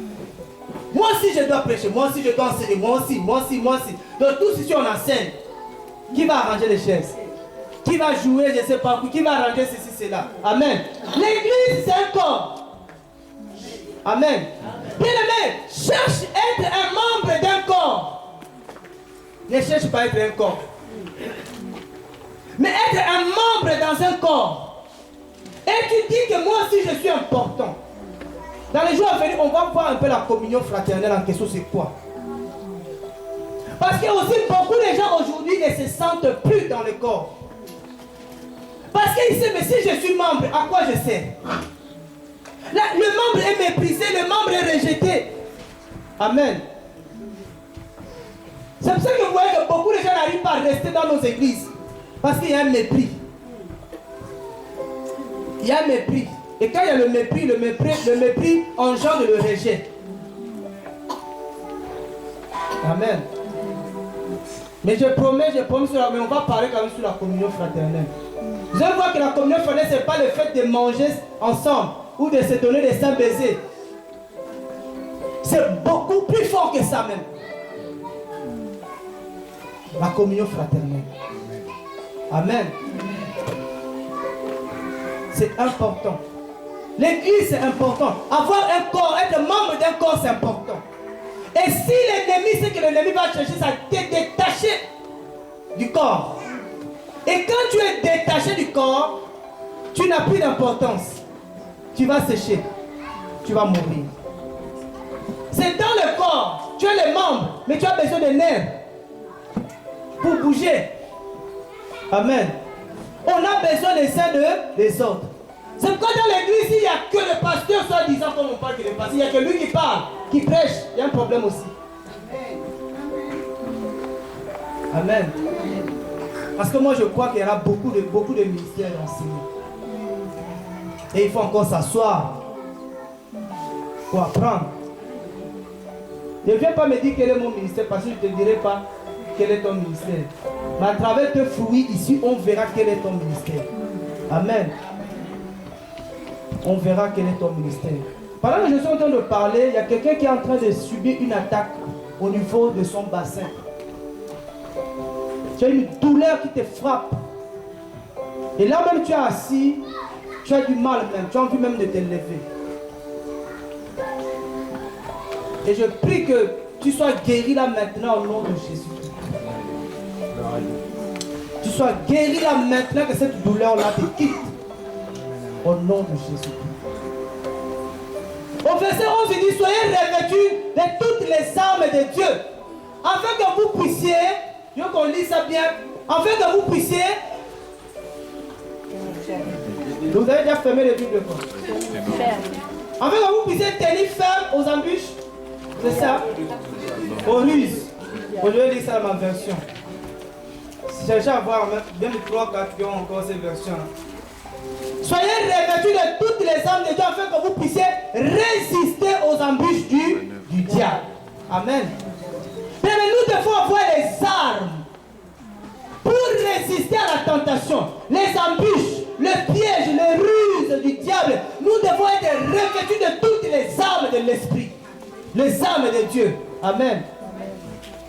Moi aussi je dois prêcher, moi aussi je dois enseigner, moi aussi. Donc tous ici on enseigne. Qui va arranger les chaises? Qui va jouer, je ne sais pas, qui va arranger ceci, cela? Amen. L'église c'est un corps. Amen. Bien-aimé, cherche à être un membre d'un corps. Ne cherche pas à être un corps. Mais être un membre dans un corps. Et tu dis que moi aussi je suis important. Dans les jours à venir, on va voir un peu la communion fraternelle en question, c'est quoi? Parce que aussi beaucoup de gens aujourd'hui ne se sentent plus dans le corps. Parce qu'ils disent, mais si je suis membre, à quoi je sers? Là, le membre est méprisé, le membre est rejeté. Amen. C'est pour ça que vous voyez que beaucoup de gens n'arrivent pas à rester dans nos églises. Parce qu'il y a un mépris. Il y a un mépris. Et quand il y a le mépris engendre le rejet. Amen. Mais je promets, mais on va parler quand même sur la communion fraternelle. Vous allez voir que la communion fraternelle, ce n'est pas le fait de manger ensemble ou de se donner des saints baisers. C'est beaucoup plus fort que ça même. La communion fraternelle. Amen. C'est important. L'église, c'est important. Avoir un corps, être membre d'un corps, c'est important. Et si l'ennemi, c'est que l'ennemi va chercher à te détacher du corps. Et quand tu es détaché du corps, tu n'as plus d'importance. Tu vas sécher. Tu vas mourir. C'est dans le corps. Tu as les membres, mais tu as besoin de nerfs pour bouger. Amen. On a besoin des uns des autres. C'est pourquoi dans l'église, il n'y a que le pasteur, soi-disant, comme on parle que le pasteur, il n'y a que lui qui parle, qui prêche. Il y a un problème aussi. Amen. Parce que moi, je crois qu'il y aura beaucoup de ministères enseignants. Et il faut encore s'asseoir pour apprendre. Ne viens pas me dire quel est mon ministère, parce que je ne te dirai pas quel est ton ministère. Mais à travers tes fruits ici, on verra quel est ton ministère. Amen. On verra quel est ton ministère. Pendant que je suis en train de parler, il y a quelqu'un qui est en train de subir une attaque au niveau de son bassin. Tu as une douleur qui te frappe. Et là même tu es assis, tu as du mal même, tu as envie même de te lever. Et je prie que tu sois guéri là maintenant au nom de Jésus. Tu sois guéri là maintenant, que cette douleur-là te quitte. Au nom de Jésus. Au verset 11, il dit, soyez revêtus de toutes les armes de Dieu, afin que vous puissiez, je veux qu'on lise ça bien, afin que vous puissiez, vous avez déjà fermé les Bibles quoi? Afin que vous puissiez tenir ferme aux embûches, c'est ça? Aux ruses. Je vais lire ça dans ma version. Cherchez à voir, bien les 3-4 qui ont encore cette version. Soyez revêtus de toutes les armes de Dieu afin que vous puissiez résister aux embûches du diable. Amen. Mais nous devons avoir les armes pour résister à la tentation, les embûches, le piège, les ruses du diable. Nous devons être revêtus de toutes les armes de l'esprit, les armes de Dieu. Amen.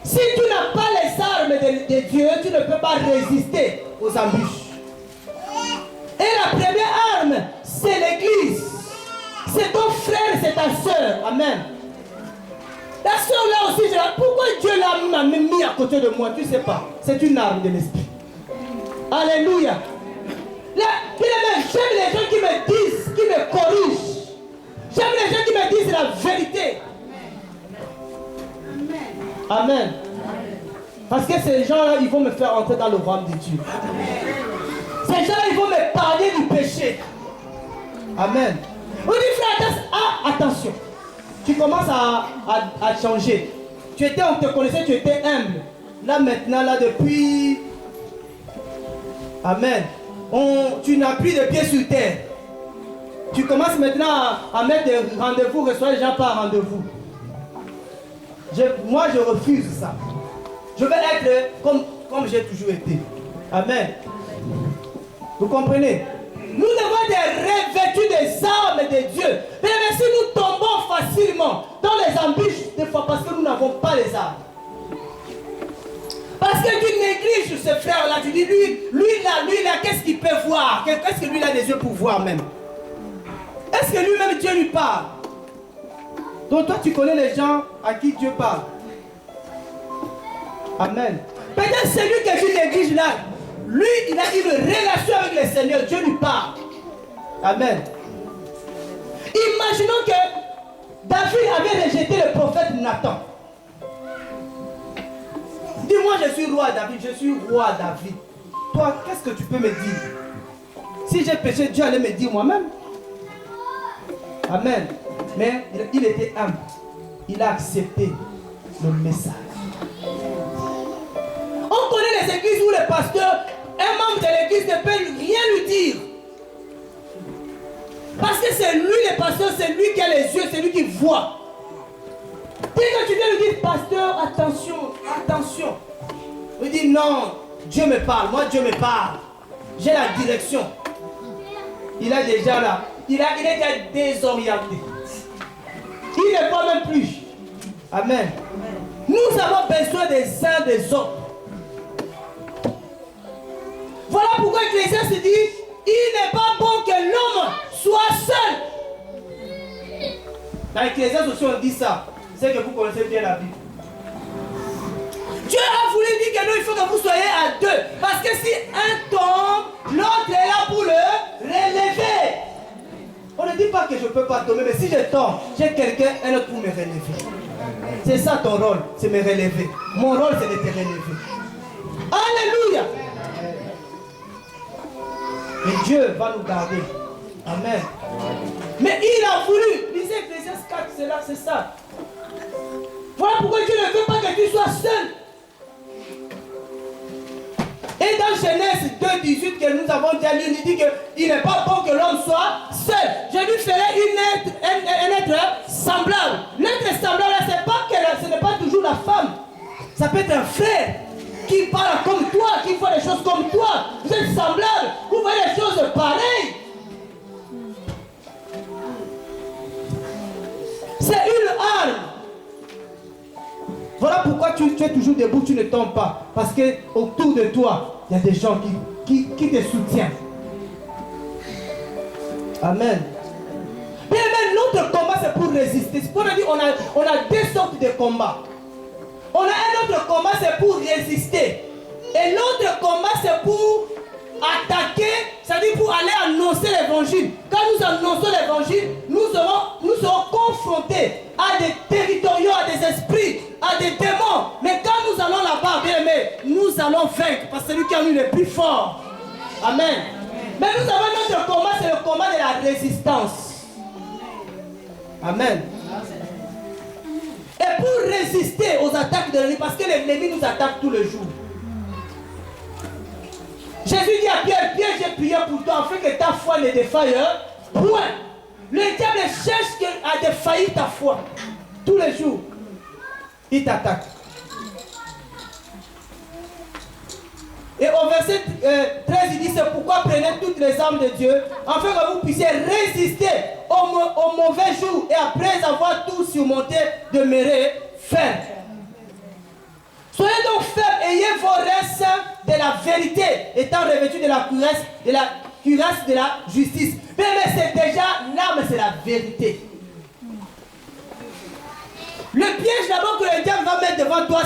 Si tu n'as pas les armes de Dieu, tu ne peux pas résister aux embûches. Et la première arme, c'est l'église. C'est ton frère, c'est ta soeur. Amen. La soeur là aussi, pourquoi Dieu m'a mis à côté de moi? Tu ne sais pas. C'est une arme de l'esprit. Alléluia. Là, j'aime les gens qui me disent, qui me corrigent. J'aime les gens qui me disent la vérité. Amen. Parce que ces gens-là, ils vont me faire entrer dans le royaume de Dieu. Ces gens-là, ils vont me parler du péché. Amen. On dit, frère, attention. Tu commences à changer. On te connaissait, tu étais humble. Là, maintenant, là, depuis... Amen. Tu n'as plus de pieds sur terre. Tu commences maintenant à mettre des rendez-vous, recevoir les gens par rendez-vous. Moi, je refuse ça. Je veux être comme j'ai toujours été. Amen. Vous comprenez? Nous devons être revêtus des armes de Dieu. Mais si nous tombons facilement dans les embûches, des fois parce que nous n'avons pas les armes. Parce que tu négliges ce frère-là, tu dis, lui là, qu'est-ce qu'il peut voir? Qu'est-ce que lui a des yeux pour voir même? Est-ce que lui-même Dieu lui parle? Donc toi tu connais les gens à qui Dieu parle. Amen. Peut-être celui que tu négliges là, lui il a une relation avec le Seigneur, Dieu lui parle. Amen. Imaginons que David avait rejeté le prophète Nathan. Dis-moi, je suis roi David, je suis roi David. Toi, qu'est-ce que tu peux me dire? Si j'ai péché, Dieu allait me dire moi-même. Amen. Mais il était humble. Il a accepté le message. On connaît les églises où le pasteur, un membre de l'église ne peut rien lui dire. Parce que c'est lui le pasteur, c'est lui qui a les yeux, c'est lui qui voit. Dès que tu viens lui dire, pasteur, attention, attention. Il dit non, Dieu me parle, moi Dieu me parle. J'ai la direction. Il a déjà là, il est déjà désorienté. Il ne voit même plus. Amen. Nous avons besoin des uns des autres. Voilà pourquoi Ecclésiaste dit, il n'est pas bon que l'homme soit seul. Dans Ecclésiaste aussi on dit ça. C'est que vous connaissez bien la Bible. Dieu a voulu dire que nous, il faut que vous soyez à deux. Parce que si un tombe, l'autre est là pour le relever. On ne dit pas que je ne peux pas tomber, mais si je tombe, j'ai quelqu'un, un autre pour me relever. C'est ça ton rôle, c'est me relever. Mon rôle, c'est de te relever. Alléluia. Et Dieu va nous garder. Amen. Mais il a voulu. Lisez Ecclésiaste 4, c'est là, c'est ça. Voilà pourquoi Dieu ne veut pas que tu sois seul. Et dans Genèse 2,18 que nous avons déjà lu, il dit qu'il n'est pas bon que l'homme soit seul. Je lui ferai un être semblable. L'être semblable, ce n'est pas toujours la femme. Ça peut être un frère qui parle comme toi, qui fait des choses comme toi. Vous êtes semblables, vous voyez des choses pareilles. C'est une arme. Voilà pourquoi tu es toujours debout, tu ne tombes pas. Parce que autour de toi, il y a des gens qui te soutiennent. Amen. Mais notre combat, c'est pour résister. C'est pour dire on a deux sortes de combats. On a un autre combat, c'est pour résister. Et l'autre combat, c'est pour attaquer, c'est-à-dire pour aller annoncer l'évangile. Quand nous annonçons l'évangile, nous serons confrontés à des territoriaux, à des esprits, à des démons. Mais quand nous allons là-bas, bien aimé, nous allons vaincre parce que celui qui a nous le plus fort. Amen. Mais nous avons notre combat, c'est le combat de la résistance. Amen. Et pour résister aux attaques de l'ennemi, parce que l'ennemi nous attaque tous les jours. Jésus dit à Pierre, Pierre, j'ai prié pour toi afin que ta foi ne défaille point. Le diable cherche à défaillir ta foi. Tous les jours, il t'attaque. Et au verset 13, il dit, c'est pourquoi prenez toutes les armes de Dieu, afin que vous puissiez résister au mauvais jour, et après avoir tout surmonté, demeurer ferme. Soyez donc fermes, ayez vos restes de la vérité, étant revêtus de la cuirasse de la justice. Mais c'est déjà l'arme, c'est la vérité. Le piège d'abord que le diable va mettre devant toi,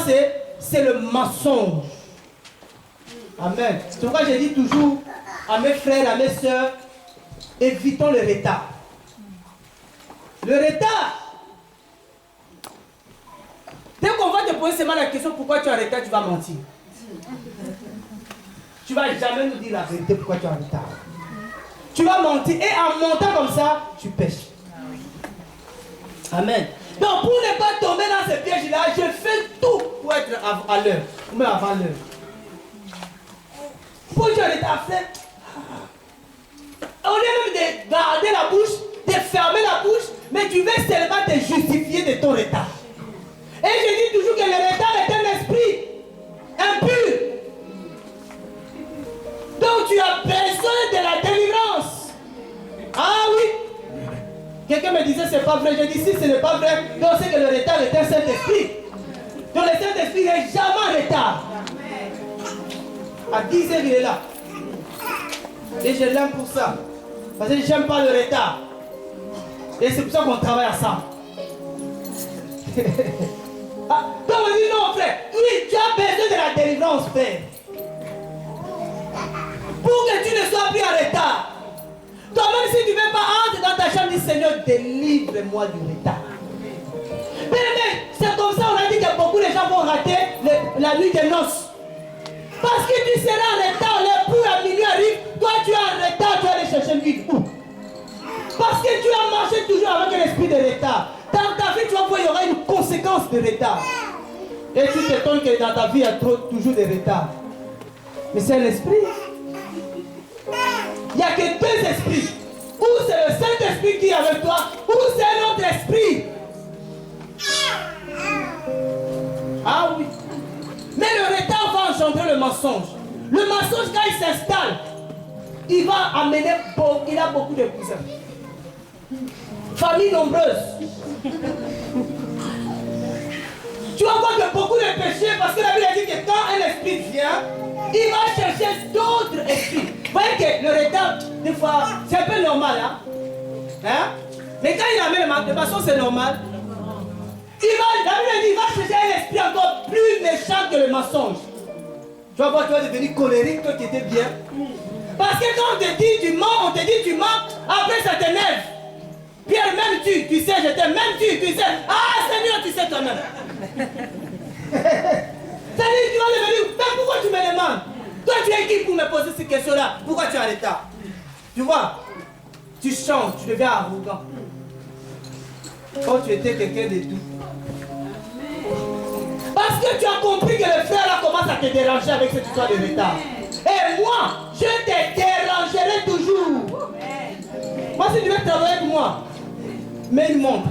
c'est le mensonge. Amen. C'est pourquoi je dis toujours à mes frères, à mes soeurs, évitons le retard. Le retard. Dès qu'on va te poser seulement la question pourquoi tu es en retard, tu vas mentir. Tu ne vas jamais nous dire la vérité pourquoi tu es en retard. Tu vas mentir et en montant comme ça, tu pêches. Amen. Donc pour ne pas tomber dans ce piège-là, je fais tout pour être à l'heure, ou même avant l'heure. Pour tu es en retard, au lieu même de garder la bouche, de fermer la bouche, mais tu veux seulement te justifier de ton retard. Et je dis toujours que le retard est un esprit impur. Donc tu as besoin de la délivrance. Ah oui. Quelqu'un me disait c'est pas vrai. Je dis si ce n'est pas vrai, donc c'est que le retard est un Saint-Esprit. Donc le Saint-Esprit n'est jamais en retard. À 10 heures il est là. Et je l'aime pour ça. Parce que j'aime pas le retard. Et c'est pour ça qu'on travaille ensemble. Ah, donc on dit non frère, oui tu as besoin de la délivrance frère. Pour que tu ne sois plus en retard. Toi-même si tu ne veux pas entrer dans ta chambre, dis Seigneur délivre-moi du retard. Mais c'est comme ça on a dit que beaucoup de gens vont rater la nuit des noces. Parce que tu seras en retard, l'époux à minuit arrive, toi tu es en retard, tu vas aller chercher une vie où? Parce que tu as marché toujours avec un esprit de retard. Dans ta vie, tu vas voir, il y aura une conséquence de retard. Et tu t'étonnes que dans ta vie, il y a toujours de retard. Mais c'est l'esprit. Il n'y a que deux esprits. Ou c'est le Saint-Esprit qui est avec toi, ou c'est un autre esprit. Ah oui. Mais le retard va engendrer le mensonge. Le mensonge, quand il s'installe, il va amener il a beaucoup de cousins. Famille nombreuse. Tu vas voir que beaucoup de péchés, parce que la Bible a dit que quand un esprit vient, il va chercher d'autres esprits. Vous voyez que le retard, des fois, c'est un peu normal. Hein? Mais quand il amène de façon, c'est normal. La Bible dit qu'il va chercher un esprit encore plus méchant que le mensonge. Tu vas voir, tu vas devenir colérique, toi qui étais bien. Parce que quand on te dit tu mens, après ça t'énerve. Pierre, même tu sais, je t'aime, même tu sais. Ah Seigneur, tu sais toi-même. C'est-à-dire, tu vas devenir, mais pourquoi tu me demandes? Toi, tu es qui pour me poser ces questions-là? Pourquoi tu es en retard? Tu vois, tu changes, tu deviens arrogant. Quand tu étais quelqu'un de tout. Parce que tu as compris que le frère là commence à te déranger avec cette histoire de retard. Et moi, je te dérangerai toujours. Moi, si tu veux travailler avec moi, mets une montre.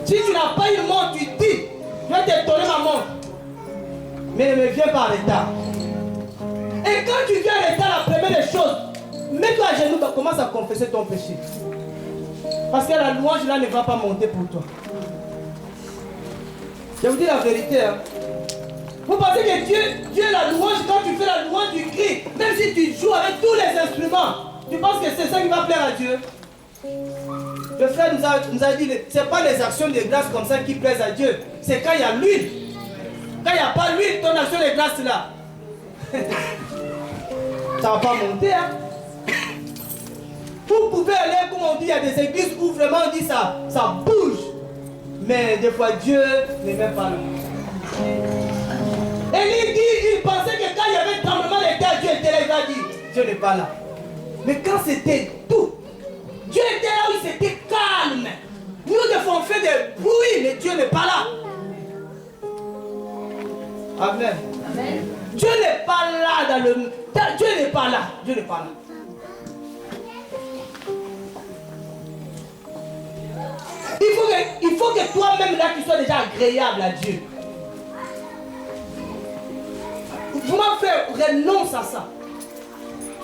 Si tu n'as pas une montre, tu dis, je vais te donner ma montre. Mais ne viens pas en retard. Et quand tu viens en retard, la première des choses, mets-toi à genoux, commence à confesser ton péché. Parce que la louange là ne va pas monter pour toi. Je vous dis la vérité. Hein. Vous pensez que Dieu la louange, quand tu fais la louange, tu cries. Même si tu joues avec tous les instruments, tu penses que c'est ça qui va plaire à Dieu? le frère nous a dit, ce n'est pas les actions de grâce comme ça qui plaisent à Dieu. C'est quand il y a l'huile. Quand il n'y a pas l'huile, ton action de grâce là, ça ne va pas monter. Hein? Vous pouvez aller, comme on dit, il y a des églises où vraiment on dit ça bouge. Mais des fois, Dieu n'est même pas là. Élie dit, il pensait que quand il y avait un tremblement de terre, Dieu était là, il a dit, Dieu n'est pas là. Mais quand c'était tout, Dieu était là où c'était calme. Nous devons faire des bruits, mais Dieu n'est pas là. Amen. Amen. Dieu n'est pas là dans le... Dieu n'est pas là. Dieu n'est pas là. Il faut que toi-même là tu sois déjà agréable à Dieu. Comment faire? Renonce à ça.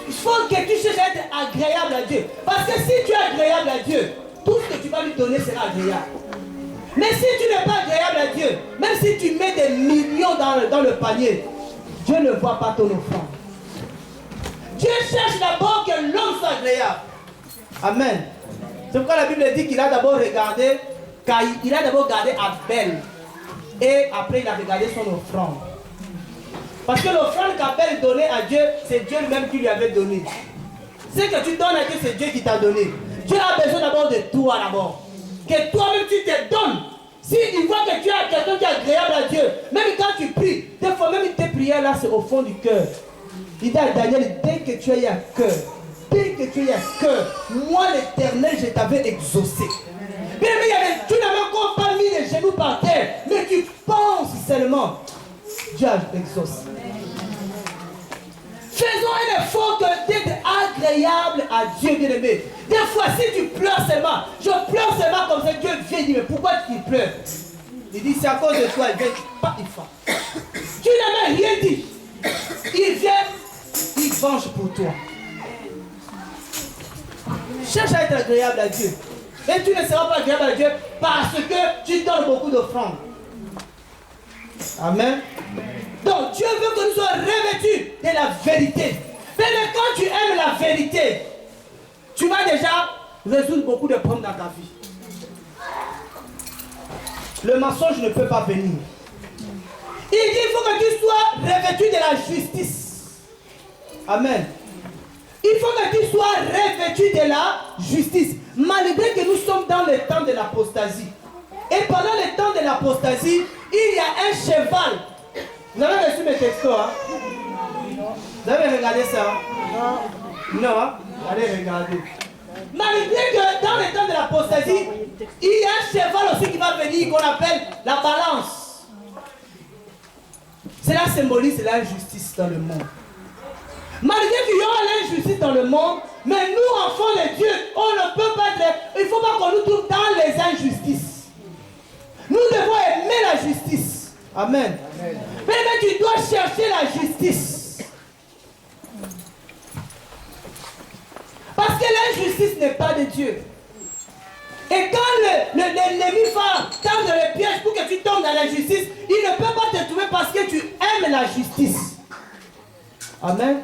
Il faut que tu cherches à être agréable à Dieu. Parce que si tu es agréable à Dieu, tout ce que tu vas lui donner sera agréable. Mais si tu n'es pas agréable à Dieu, même si tu mets des millions dans le panier, Dieu ne voit pas ton offrande. Dieu cherche d'abord que l'homme soit agréable. Amen. C'est pourquoi la Bible dit qu'il a d'abord regardé, il a d'abord regardé Abel. Et après il a regardé son offrande. Parce que l'offrande qu'Abel donnait à Dieu, c'est Dieu lui-même qui lui avait donné. Ce que tu donnes à Dieu, c'est Dieu qui t'a donné. Dieu a besoin d'abord de toi d'abord. Que toi-même tu te donnes. S'il voit que tu es quelqu'un qui est agréable à Dieu, même quand tu pries, des fois même tes prières là, c'est au fond du cœur. Il dit à Daniel, dès que tu es à cœur, moi l'Éternel, je t'avais exaucé. Bien, tu n'avais encore pas mis les genoux par terre, mais tu penses seulement. Dieu exauce. Faisons un effort d'être agréable à Dieu, bien-aimé. Des fois, si tu pleures seulement, je pleure seulement comme ça, Dieu vient dire, mais pourquoi tu pleures? Il dit, c'est à cause de toi, il vient pas une fois. Tu n'as même rien dit. Il vient, il venge pour toi. Cherche à être agréable à Dieu. Mais tu ne seras pas agréable à Dieu parce que tu donnes beaucoup d'offrandes. Amen. Donc Dieu veut que nous soyons revêtus de la vérité. Mais quand tu aimes la vérité, tu vas déjà résoudre beaucoup de problèmes dans ta vie. Le mensonge ne peut pas venir. Il dit il faut que tu sois revêtu de la justice. Amen. Il faut que tu sois revêtu de la justice. Malgré que nous sommes dans le temps de l'apostasie. Et pendant le temps de l'apostasie, il y a un cheval. Vous avez reçu mes textos, hein? Vous avez regardé ça? Non, hein? Allez regarder. Malgré que dans le temps de l'apostasie, il y a un cheval aussi qui va venir qu'on appelle la balance. Cela symbolise l'injustice dans le monde. Malgré qu'il y aura l'injustice dans le monde, mais nous, enfants de Dieu, on ne peut pas être... Il ne faut pas qu'on nous trouve dans les injustices. Nous devons aimer la justice. Amen. Amen. Mais tu dois chercher la justice. Parce que l'injustice n'est pas de Dieu. Et quand l'ennemi va tendre le piège pour que tu tombes dans l'injustice, il ne peut pas te trouver parce que tu aimes la justice. Amen.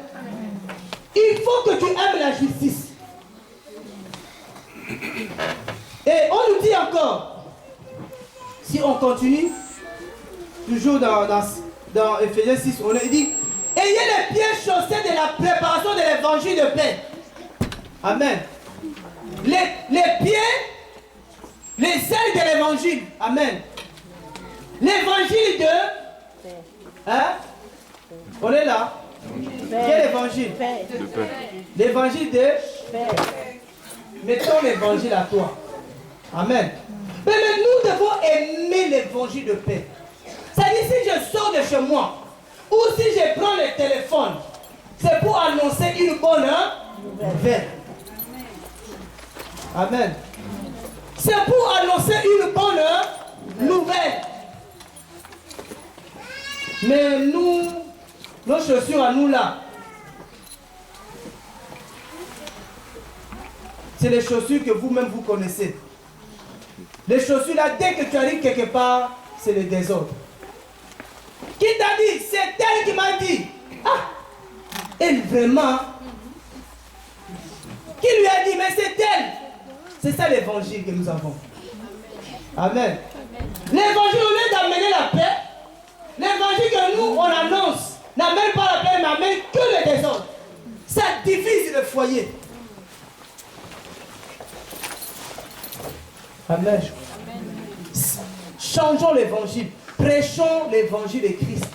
Il faut que tu aimes la justice. Et on nous dit encore, si on continue, toujours dans Ephésiens 6, on nous dit, ayez les pieds chaussés de la préparation de l'évangile de paix. Amen. Les pieds, les ailes de l'évangile. Amen. L'évangile de... Hein? On est là. Quel évangile? L'évangile de... Mettons l'évangile à toi. Amen. Mais nous devons aimer l'évangile de paix. C'est-à-dire si je sors de chez moi, ou si je prends le téléphone, c'est pour annoncer une bonne nouvelle. Amen. C'est pour annoncer une bonne nouvelle. Mais nous, nos chaussures à nous là, c'est les chaussures que vous-même vous connaissez. Les chaussures là, dès que tu arrives quelque part, c'est le désordre. Qui t'a dit? C'est elle qui m'a dit. Ah, elle vraiment. Qui lui a dit? Mais c'est elle. C'est ça l'évangile que nous avons. Amen. L'évangile, au lieu d'amener la paix, l'évangile que nous, on annonce, n'amène pas la paix, mais n'amène que le désordre. Ça divise le foyer. Amen. Changeons l'évangile. Prêchons l'évangile de Christ.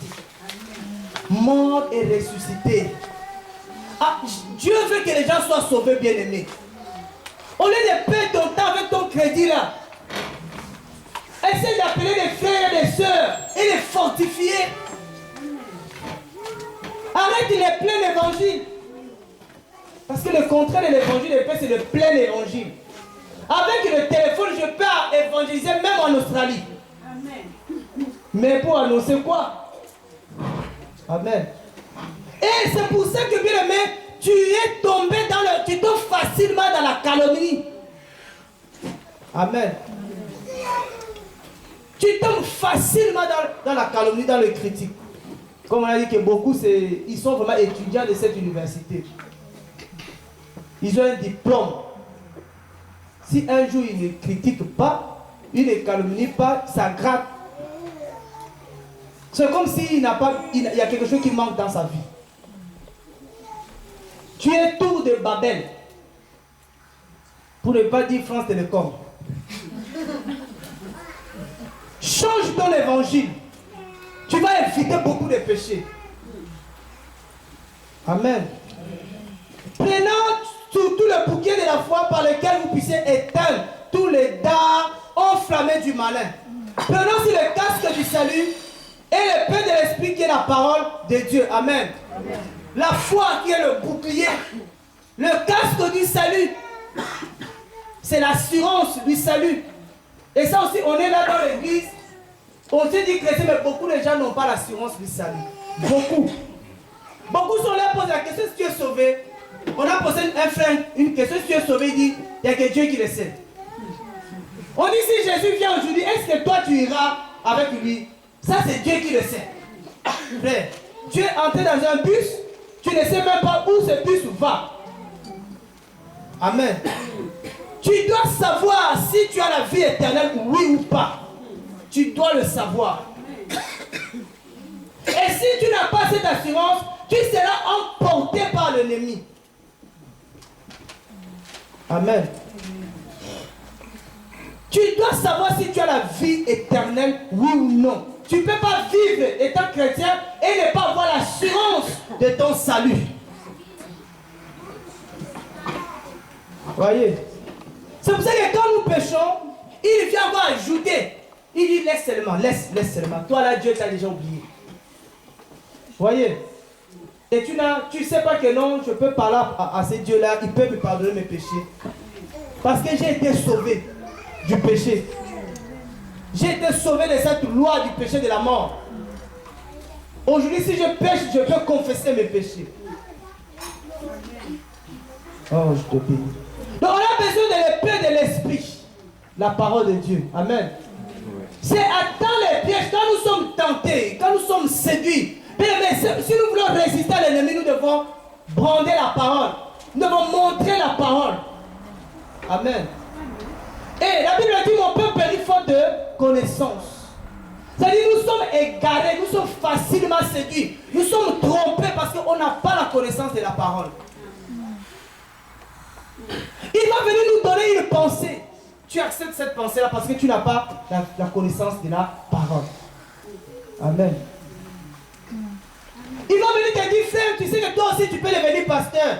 Mort et ressuscité. Ah, Dieu veut que les gens soient sauvés, bien-aimés. Au lieu de perdre ton temps avec ton crédit là, essaie d'appeler les frères et les sœurs et les fortifier. Arrête de les plein évangile. Parce que le contraire de l'évangile de paix, c'est le plein évangile. Avec le téléphone, je peux évangéliser même en Australie. Amen. Mais pour annoncer quoi? Amen. Et c'est pour ça que, bien aimé, tu es tombé tu tombes facilement dans la calomnie. Amen. Tu tombes facilement dans la calomnie, dans le critique. Comme on a dit que beaucoup, ils sont vraiment étudiants de cette université. Ils ont un diplôme. Si un jour ils ne critiquent pas, ils ne calomnient pas, ça gratte. C'est comme s'il y a quelque chose qui manque dans sa vie. Tu es tour de Babel. Pour ne pas dire France Télécom. Change ton évangile. Tu vas éviter beaucoup de péchés. Amen. Prenons surtout le bouquet de la foi par lequel vous puissiez éteindre tous les dards enflammés du malin. Prenons aussi le casque du salut et le pain de l'esprit qui est la parole de Dieu. Amen. Amen. La foi qui est le bouclier. Le casque du salut. C'est l'assurance du salut. Et ça aussi, on est là dans l'église. On se dit chrétien, mais beaucoup de gens n'ont pas l'assurance du salut. Beaucoup. Beaucoup sont là pour poser la question si tu es sauvé. On a posé un frère une question si tu es sauvé, il dit, il n'y a que Dieu qui le sait. On dit si Jésus vient aujourd'hui, est-ce que toi tu iras avec lui? Ça c'est Dieu qui le sait. Frère, tu es entré dans un bus, tu ne sais même pas où ce bus va. Amen. Tu dois savoir si tu as la vie éternelle, oui ou pas. Tu dois le savoir. Et si tu n'as pas cette assurance, tu seras emporté par l'ennemi. Amen. Tu dois savoir si tu as la vie éternelle, oui ou non. Tu ne peux pas vivre étant chrétien et ne pas avoir l'assurance de ton salut. Voyez. C'est pour ça que quand nous péchons, il vient encore ajouter. Il dit laisse seulement, laisse seulement. Toi là, Dieu t'a déjà oublié. Voyez. Et tu ne sais pas que non, je peux parler à ce Dieu-là, il peut me pardonner mes péchés. Parce que j'ai été sauvé du péché. J'ai été sauvé de cette loi du péché de la mort. Aujourd'hui, si je pêche, je peux confesser mes péchés. Oh, je te bénis. Donc, on a besoin de l'épée de l'esprit. La parole de Dieu. Amen. C'est à dans les pièges, quand nous sommes tentés, quand nous sommes séduits. Mais si nous voulons résister à l'ennemi, nous devons brander la parole. Nous devons montrer la parole. Amen. Et la Bible dit mon peuple périt faute de connaissance. C'est-à-dire nous sommes égarés, nous sommes facilement séduits. Nous sommes trompés parce qu'on n'a pas la connaissance de la parole. Il va venir nous donner une pensée. Tu acceptes cette pensée-là parce que tu n'as pas la connaissance de la parole. Amen. Il va venir te dire, frère, tu sais que toi aussi tu peux devenir pasteur.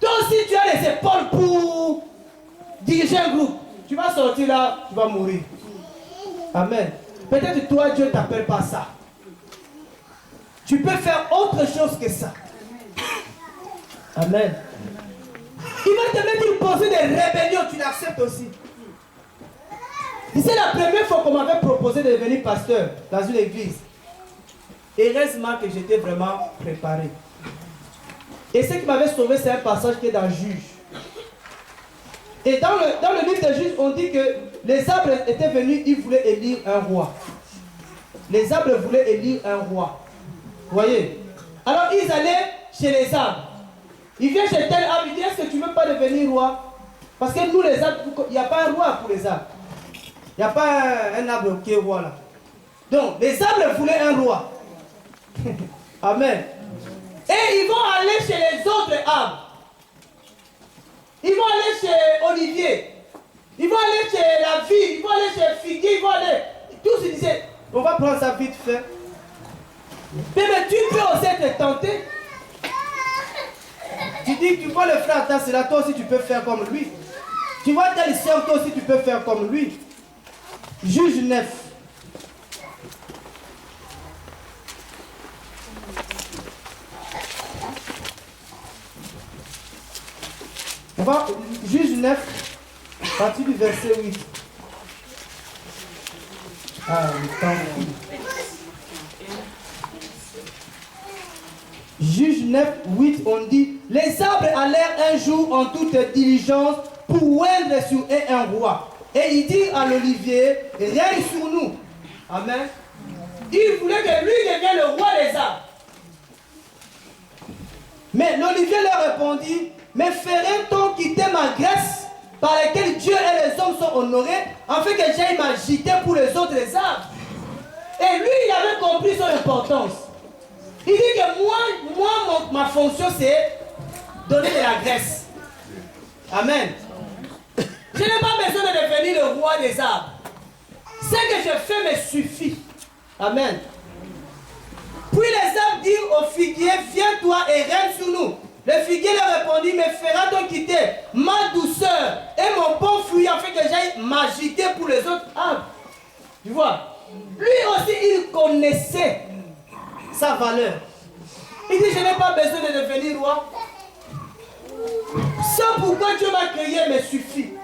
Toi aussi tu as les épaules pour diriger un groupe. Tu vas sortir là, tu vas mourir. Amen. Peut-être toi, Dieu ne t'appelle pas ça. Tu peux faire autre chose que ça. Amen. Il va te mettre une pensée de rébellion, tu l'acceptes aussi. C'est la première fois qu'on m'avait proposé de devenir pasteur dans une église. Heureusement que j'étais vraiment préparé. Et ce qui m'avait sauvé, c'est un passage qui est dans Juge. Et dans le livre de Juge, on dit que les arbres étaient venus, ils voulaient élire un roi. Les arbres voulaient élire un roi. Vous voyez? Alors ils allaient chez les arbres. Il vient chez tel arbre, il dit, est-ce que tu ne veux pas devenir roi? Parce que nous, les arbres, il n'y a pas un roi pour les arbres. Il n'y a pas un arbre qui est roi là. Donc, les arbres voulaient un roi. Amen. Et ils vont aller chez les autres arbres. Ils vont aller chez Olivier. Ils vont aller chez la vigne. Ils vont aller chez Figuier. Ils vont aller. Tous ils disaient, on va prendre ça vite fait. Mais tu peux aussi être tenté. Tu dis que tu vois le frère, c'est là, toi aussi tu peux faire comme lui. Tu vois tel sœur, toi aussi tu peux faire comme lui. Juge 9. On va, Juge 9, à partir du verset 8. Ah, le temps. Juge 9, 8, on dit, les arbres allèrent un jour en toute diligence pour oindre sur eux un roi. Et il dit à l'olivier, règne sur nous. Amen. Il voulait que lui devienne le roi des arbres. Mais l'olivier leur répondit, mais ferait-on quitter ma Grèce par laquelle Dieu et les hommes sont honorés, afin que j'aille m'agiter pour les autres arbres? Et lui, il avait compris son importance. Il dit que ma fonction, c'est donner de la graisse. Amen. Je n'ai pas besoin de devenir le roi des arbres. Ce que je fais me suffit. Amen. Puis les arbres dirent au figuier, viens toi et règne sur nous. Le figuier leur répondit, mais fera-t-on quitter ma douceur et mon bon fruit afin que j'aille m'agiter pour les autres arbres? Tu vois, lui aussi il connaissait sa valeur. Il dit, je n'ai pas besoin de devenir roi. Ce pourquoi Dieu m'a créé me suffit.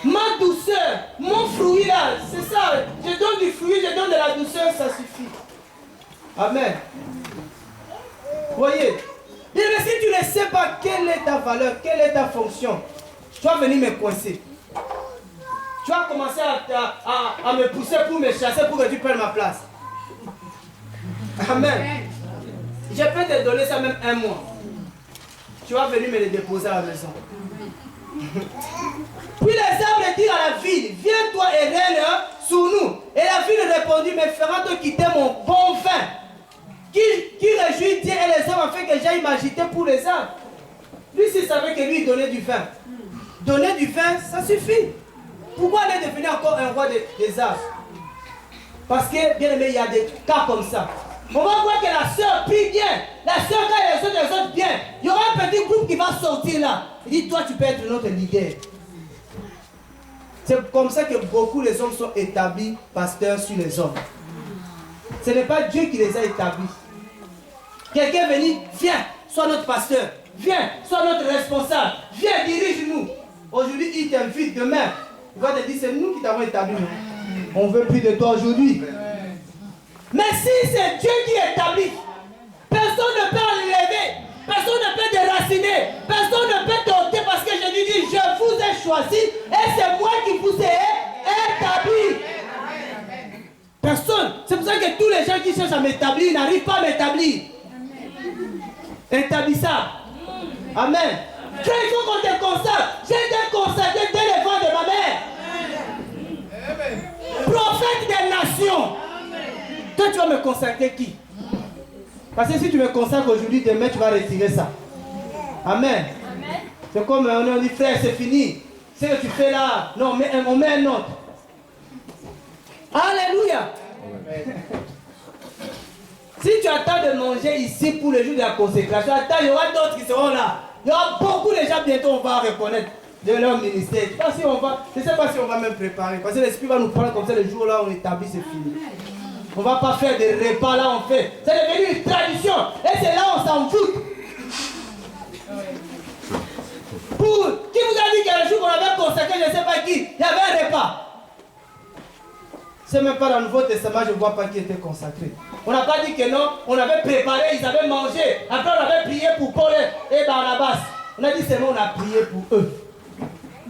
Ma douceur, mon fruit là, c'est ça. Je donne du fruit, je donne de la douceur, ça suffit. Amen. Voyez. Il dit, mais si tu ne sais pas quelle est ta valeur, quelle est ta fonction, tu vas venir me coincer. Tu vas commencer à me pousser pour me chasser pour que tu prennes ma place. Amen. Je peux te donner ça même un mois. Tu vas venir me le déposer à la maison. Puis les arbres dirent à la ville, viens toi et règne sur nous. Et la ville répondit, mais fera-t-on quitter mon bon vin qui réjouit Dieu et les hommes afin que j'aille m'agiter pour les arbres? Lui, s'il savait que lui, il donnait du vin. Donner du vin, ça suffit. Pourquoi aller devenir encore un roi des arbres? Parce que, bien aimé, il y a des cas comme ça. On va voir que la sœur prie bien. La sœur, quand les autres bien, il y aura un petit groupe qui va sortir là. Il dit, toi, tu peux être notre leader. C'est comme ça que beaucoup les hommes sont établis pasteurs sur les hommes. Ce n'est pas Dieu qui les a établis. Quelqu'un venu, viens, sois notre pasteur. Viens, sois notre responsable. Viens, dirige-nous. Aujourd'hui, il t'invite. Demain, il va te dire, c'est nous qui t'avons établi. On ne veut plus de toi aujourd'hui. Mais si c'est Dieu qui établit, personne ne peut enlever, personne ne peut déraciner, personne ne peut t'ôter parce que je lui dis, je vous ai choisi et c'est moi qui vous ai établi. Personne. C'est pour ça que tous les gens qui cherchent à m'établir n'arrivent pas à m'établir. Établis ça. Amen. Dieu, il faut qu'on te consacre. J'ai été consacré dès le ventre de ma mère. Prophète des nations. Toi, tu vas me consacrer qui? Parce que si tu me consacres aujourd'hui, demain, tu vas retirer ça. Amen. C'est comme on dit, frère, c'est fini. Ce que tu fais là, non, on met un autre. Alléluia. Si tu attends de manger ici pour le jour de la consécration, attends, il y aura d'autres qui seront là. Il y aura beaucoup de gens bientôt, on va reconnaître de leur ministère. Je ne sais pas si on va même préparer. Parce que l'Esprit va nous prendre comme ça le jour là, on établit, c'est fini. On ne va pas faire des repas là, on fait. C'est devenu une tradition. Et c'est là on s'en fout. Qui vous a dit qu'un jour qu'on avait consacré, je ne sais pas qui, il y avait un repas? C'est même pas dans le Nouveau Testament, je ne vois pas qui était consacré. On n'a pas dit que non, on avait préparé, ils avaient mangé. Après on avait prié pour Paul et Barnabas. On a dit seulement on a prié pour eux.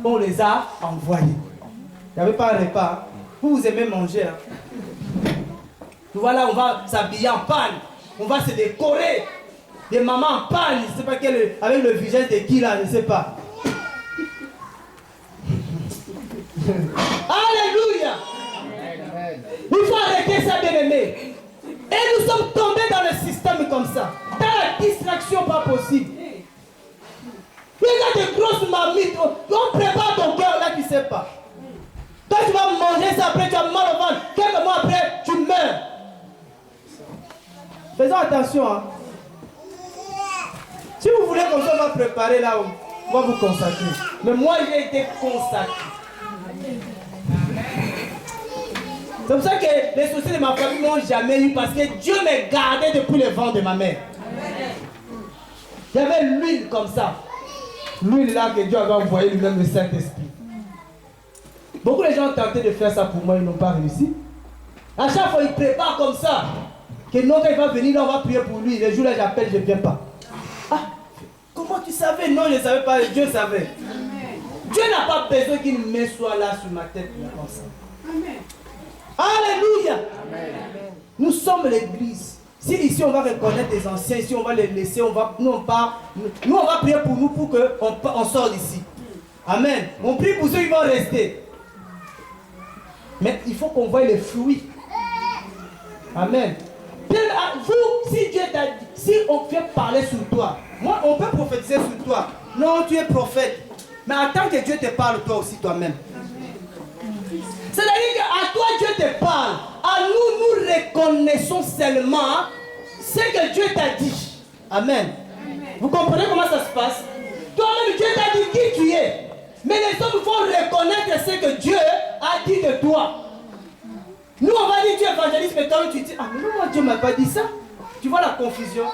On les a envoyés. Il n'y avait pas un repas. Vous aimez manger. Hein? Voilà, on va s'habiller en panne. On va se décorer. Des mamans en panne, je ne sais pas quel, avec le visage de qui là, je ne sais pas. Alléluia. Il faut arrêter ça, bien-aimé. Et nous sommes tombés dans le système comme ça. Dans la distraction pas possible. Il y a des grosses marmites. On prépare ton cœur là, tu ne sais pas. Toi, tu vas manger ça, après tu as mal au ventre. Quelques mois après, tu meurs. Faisons attention. Hein. Si vous voulez comme ça, on va préparer là, on va vous consacrer. Mais moi, j'ai été consacré. C'est pour ça que les soucis de ma famille n'ont jamais eu, parce que Dieu m'a gardé depuis le ventre de ma mère. J'avais l'huile comme ça. L'huile là que Dieu avait envoyé lui-même, le Saint-Esprit. Beaucoup de gens ont tenté de faire ça pour moi, ils n'ont pas réussi. À chaque fois, ils préparent comme ça. Que non, quand il va venir, là, on va prier pour lui. Le jour là, j'appelle, je ne viens pas. Ah, comment tu savais? Non, je ne savais pas, Dieu savait. Dieu n'a pas besoin qu'une main soit là sur ma tête, comme ça. Amen. Alléluia. Amen. Nous sommes l'église. Si ici on va reconnaître les anciens, ici on va les laisser, nous on va prier pour nous pour qu'on sorte d'ici. Amen. On prie pour ceux qui vont rester. Mais il faut qu'on voie les fruits. Amen. Vous, si Dieu t'a dit, si on vient parler sur toi, moi on peut prophétiser sur toi. Non, tu es prophète. Mais attends que Dieu te parle toi aussi toi-même. C'est-à-dire qu'à toi Dieu te parle. À nous, nous reconnaissons seulement ce que Dieu t'a dit. Amen. Vous comprenez comment ça se passe? Toi-même Dieu t'a dit qui tu es. Mais les hommes vont reconnaître ce que Dieu a dit de toi. Nous on va dire tu es évangéliste, mais toi tu dis ah mais non, moi Dieu ne m'a pas dit ça. Tu vois la confusion?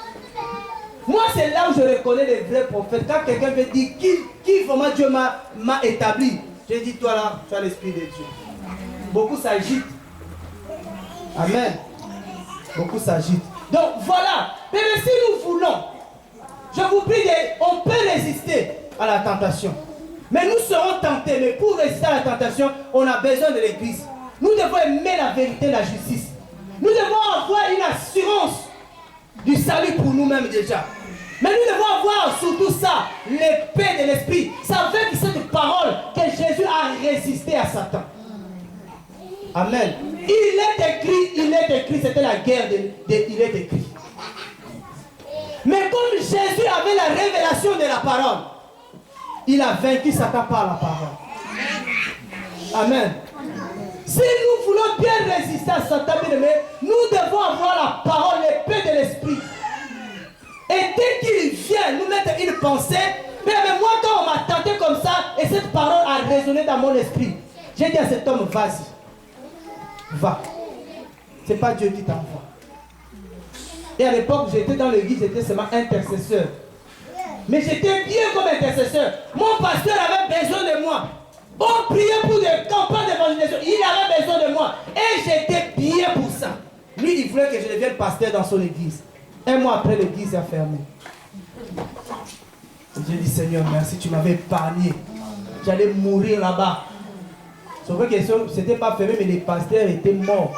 Moi c'est là où je reconnais les vrais prophètes. Quand quelqu'un veut dire qui vraiment Dieu m'a établi, je dis toi là, tu as l'esprit de Dieu. Beaucoup s'agitent. Amen. Beaucoup s'agitent. Donc voilà. Mais si nous voulons, je vous prie, on peut résister à la tentation. Mais nous serons tentés. Mais pour résister à la tentation, on a besoin de l'église. Nous devons aimer la vérité et la justice. Nous devons avoir une assurance du salut pour nous-mêmes déjà. Mais nous devons avoir surtout ça, l'épée de l'esprit. Ça veut dire cette parole que Jésus a résisté à Satan. Amen. Il est écrit, c'était la guerre il est écrit. Mais comme Jésus avait la révélation de la parole, il a vaincu Satan par la parole. Amen. Si nous voulons bien résister à Satan, nous devons avoir la parole, l'épée de l'esprit. Et dès qu'il vient nous mettre une pensée, mais moi quand on m'a tenté comme ça, et cette parole a résonné dans mon esprit, j'ai dit à cet homme, vas-y. Va. Ce n'est pas Dieu qui t'envoie. Et à l'époque, j'étais dans l'église, j'étais seulement intercesseur. Mais j'étais bien comme intercesseur. Mon pasteur avait besoin de moi. On priait pour des campagnes d'évangélisation. Il avait besoin de moi. Et j'étais bien pour ça. Lui, il voulait que je devienne pasteur dans son église. Un mois après, l'église a fermé. J'ai dit, Seigneur, merci, tu m'avais épargné. J'allais mourir là-bas. C'est vrai que ce n'était pas fermé, mais les pasteurs étaient morts.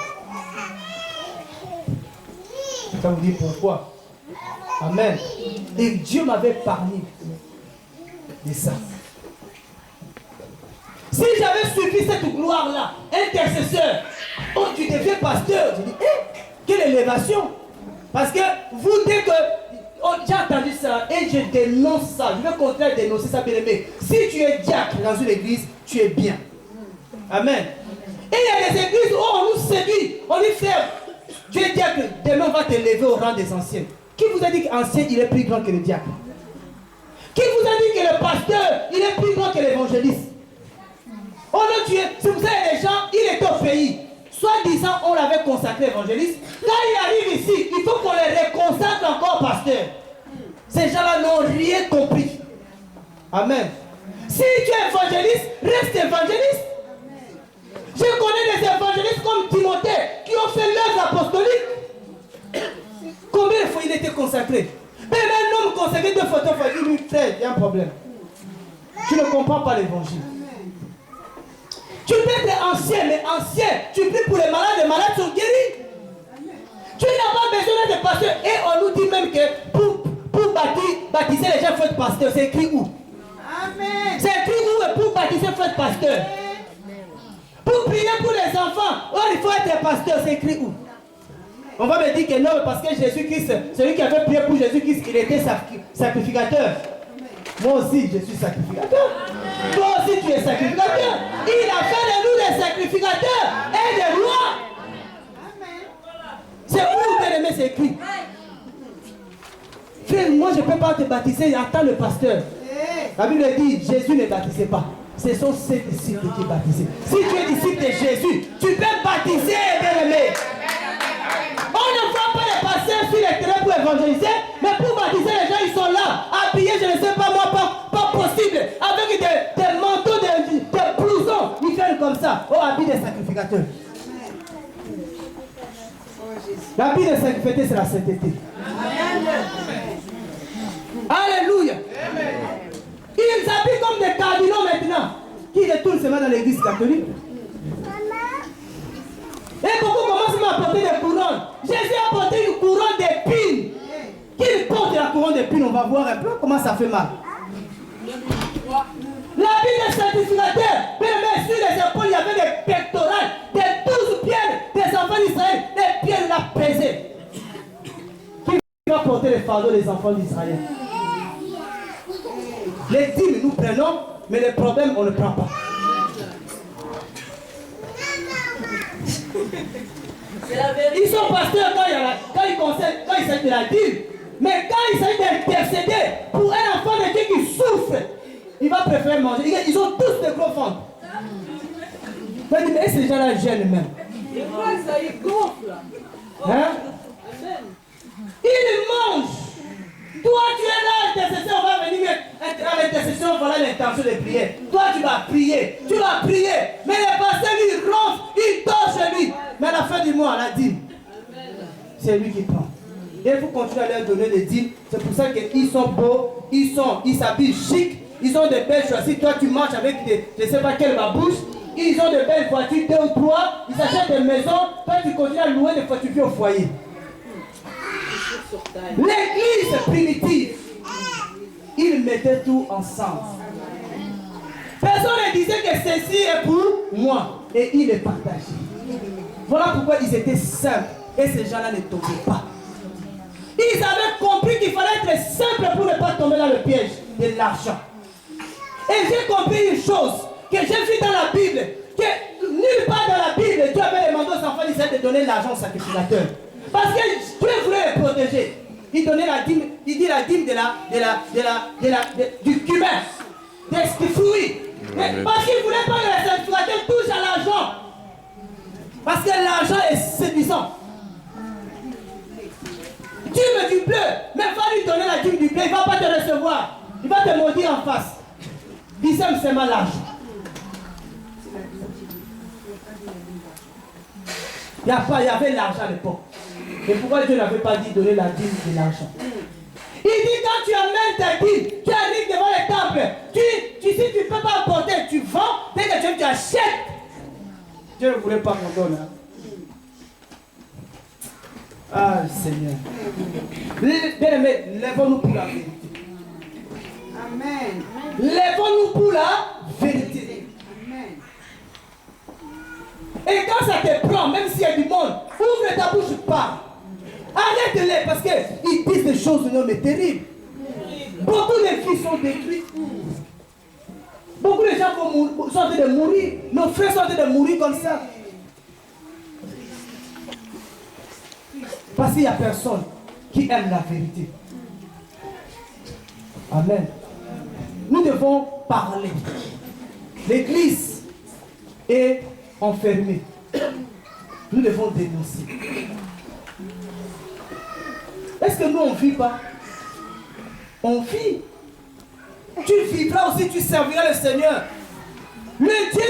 Ça vous dit pourquoi? Amen. Et Dieu m'avait épargné de ça. Si j'avais suivi cette gloire-là, intercesseur, oh, tu deviens pasteur. Je dis, quelle élévation! Parce que vous, dès que j'ai entendu ça et je dénonce ça, je vais continuer à dénoncer ça, bien aimé. Si tu es diacre dans une église, tu es bien. Amen. Et il y a des églises où on nous séduit. On dit, frère, tu es diacre, demain on va te lever au rang des anciens. Qui vous a dit qu'ancien, il est plus grand que le diacre? Qui vous a dit que le pasteur, il est plus grand que l'évangéliste? Oh non, tu es. C'est pour ça que les gens, il est au pays. Soit-disant, on l'avait consacré évangéliste. Quand il arrive ici, il faut qu'on les reconsacre encore pasteur. Ces gens-là n'ont rien compris. Amen. Si tu es évangéliste, reste évangéliste. Je connais des évangélistes comme Timothée qui ont fait l'œuvre apostolique. Combien de fois il était consacré? Même un homme consacré 2 fois, il lui fait, il y a un problème. Tu ne comprends pas l'évangile. Tu peux être ancien, mais ancien, tu pries pour les malades sont guéris. Tu n'as pas besoin d'être pasteur. Et on nous dit même que pour baptiser les gens, il faut être pasteur. C'est écrit où? Amen. C'est écrit où pour baptiser, il faut être pasteur. Pour prier pour les enfants, oh, il faut être pasteur, c'est écrit où? On va me dire que non, parce que Jésus-Christ, celui qui avait prié pour Jésus-Christ, il était sacrificateur. Moi aussi, je suis sacrificateur. Toi aussi, tu es sacrificateur. Il a fait de nous des sacrificateurs et des rois. C'est où, bien aimé, c'est écrit. Frère, moi, je ne peux pas te baptiser, attends le pasteur. La Bible dit, Jésus ne baptisait pas. Ce sont ses disciples qui baptisaient. Si tu es disciple de Jésus, tu peux baptiser, bien aimé. On ne voit pas les pasteurs sur les terrains pour évangéliser, mais pour baptiser les gens, ils sont là, habillés, je ne sais pas moi, pas possible, avec des manteaux, des blousons, ils viennent comme ça. Oh, habit des sacrificateurs. L'habit des sacrificateurs, c'est la sainteté. Alléluia. Ils s'habillent comme des cardinaux maintenant, qui retournent seulement dans l'église catholique. Et beaucoup commencent à porter des couronnes. Jésus a porté une couronne d'épines. Qu'il porte la couronne d'épines, on va voir un peu comment ça fait mal. L'habit des sacrificateurs, mais sur les épaules, il y avait des pectorales, des 12 pierres des enfants d'Israël, des pierres là pesées. Qui va porter les fardeaux des enfants d'Israël? Les dîmes, nous prenons, mais les problèmes, on ne prend pas. Ils sont pasteurs quand il s'agit de la dîme. Mais quand il s'agit d'intercéder pour un enfant de Dieu qui souffre, il va préférer manger. Ils ont tous des gros ventres. Mais ces gens-là gênent même. Hein? Ils mangent. Toi, tu es là, l'intercession, on va venir à l'intercession, voilà l'intention de prier. Toi, tu vas prier. Mais les pasteurs, ils rentrent, ils dorment chez lui. Mais à la fin du mois, la dîme, c'est lui qui prend. Et il faut continuer à leur donner des dîmes. C'est pour ça qu'ils sont beaux, ils s'habillent chic, ils ont de belles choisies. Toi, tu marches avec je ne sais pas quelle babouche. Ils ont de belles voitures, 2 ou 3. Ils achètent des maisons. Toi, tu continues à louer des voitures au foyer. L'église primitive, ils mettaient tout ensemble. Personne ne disait que ceci est pour moi. Et ils les partageaient. Voilà pourquoi ils étaient simples. Et ces gens-là ne tombaient pas. Ils avaient compris qu'il fallait être simple pour ne pas tomber dans le piège de l'argent. Et j'ai compris une chose que j'ai vu dans la Bible, que nulle part dans la Bible, Dieu avait demandé aux enfants d'Israël de donner l'argent aux sacrificateurs. Parce que Dieu voulait les protéger. Il donnait la dîme, il dit la dîme du cumin, des fruits. Parce qu'il ne voulait pas que les sacrificateurs touchent à l'argent. Parce que l'argent est séduisant. Dîme du bleu, mais va lui donner la dîme du bleu, il ne va pas te recevoir. Il va te maudire en face. Il sème seulement l'argent. Il y avait l'argent à l'époque. Et pourquoi Dieu n'avait pas dit donner la dîme de l'argent? Il dit quand tu amènes ta dîme, tu arrives devant les temples, si tu ne peux pas apporter, tu vends, dès que tu achètes. Dieu ne voulait pas qu'on donne. Hein? Ah Seigneur. Bien-aimés, lèvons-nous pour la vérité. Amen. Lèvons-nous pour la vérité. Amen. Et quand ça te prend, même s'il y a du monde, ouvre ta bouche, parle. Arrête-les parce qu'ils disent des choses non mais terribles. Beaucoup de filles sont détruites. Beaucoup de gens sont en train de mourir. Nos frères sont en train de mourir comme ça. Parce qu'il n'y a personne qui aime la vérité. Amen. Nous devons parler. L'église est enfermée. Nous devons dénoncer. Est-ce que nous on ne vit pas? On vit. Tu vivras aussi, tu serviras le Seigneur. Le Dieu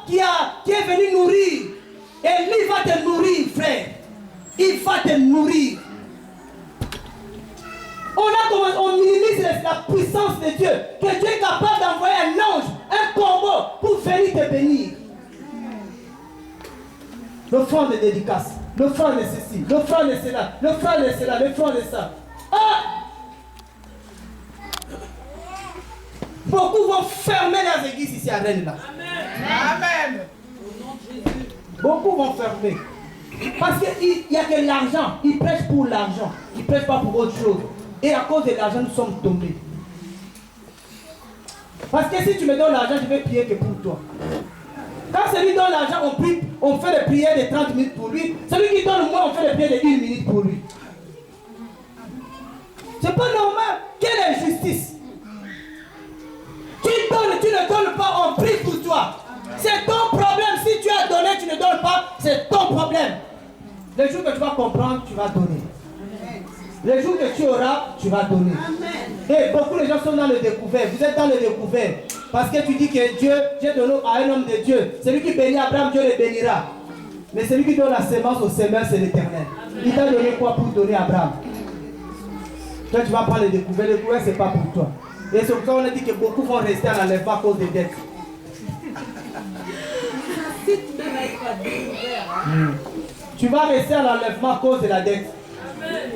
qui est venu nourrir. Et lui va te nourrir, frère. Il va te nourrir. On minimise la puissance de Dieu. Que Dieu est capable d'envoyer un ange, un corbeau pour venir te bénir. L'offrande de dédicace, l'offrande de ceci, l'offrande de cela, l'offrande de cela, l'offrande de ça. Ah! Beaucoup vont fermer leurs églises ici à Rennes. Amen. Amen. Beaucoup vont fermer. Parce qu'il n'y a que l'argent. Ils prêchent pour l'argent. Ils ne prêchent pas pour autre chose. Et à cause de l'argent, nous sommes tombés. Parce que si tu me donnes l'argent, je vais prier que pour toi. Quand celui qui donne l'argent, on fait des prières de 30 minutes pour lui. Celui qui donne moins, on fait des prières de 1 minute pour lui. C'est pas normal. Quelle injustice. Tu donnes, tu ne donnes pas, on prie pour toi. C'est ton problème. Si tu as donné, tu ne donnes pas, c'est ton problème. Le jour que tu vas comprendre, tu vas donner. Le jour que tu auras, tu vas donner. Et beaucoup de gens sont dans le découvert. Vous êtes dans le découvert. Parce que tu dis que Dieu, j'ai donné à un homme de Dieu. Celui qui bénit Abraham, Dieu le bénira. Mais celui qui donne la semence au semeur, c'est l'Éternel. Il t'a donné quoi pour donner à Abraham? Toi, tu vas prendre le découvert. Le découvert, ce n'est pas pour toi. Et c'est pourquoi on a dit que beaucoup vont rester à l'enlèvement à cause des dettes. Tu vas rester à l'enlèvement à cause de la dette.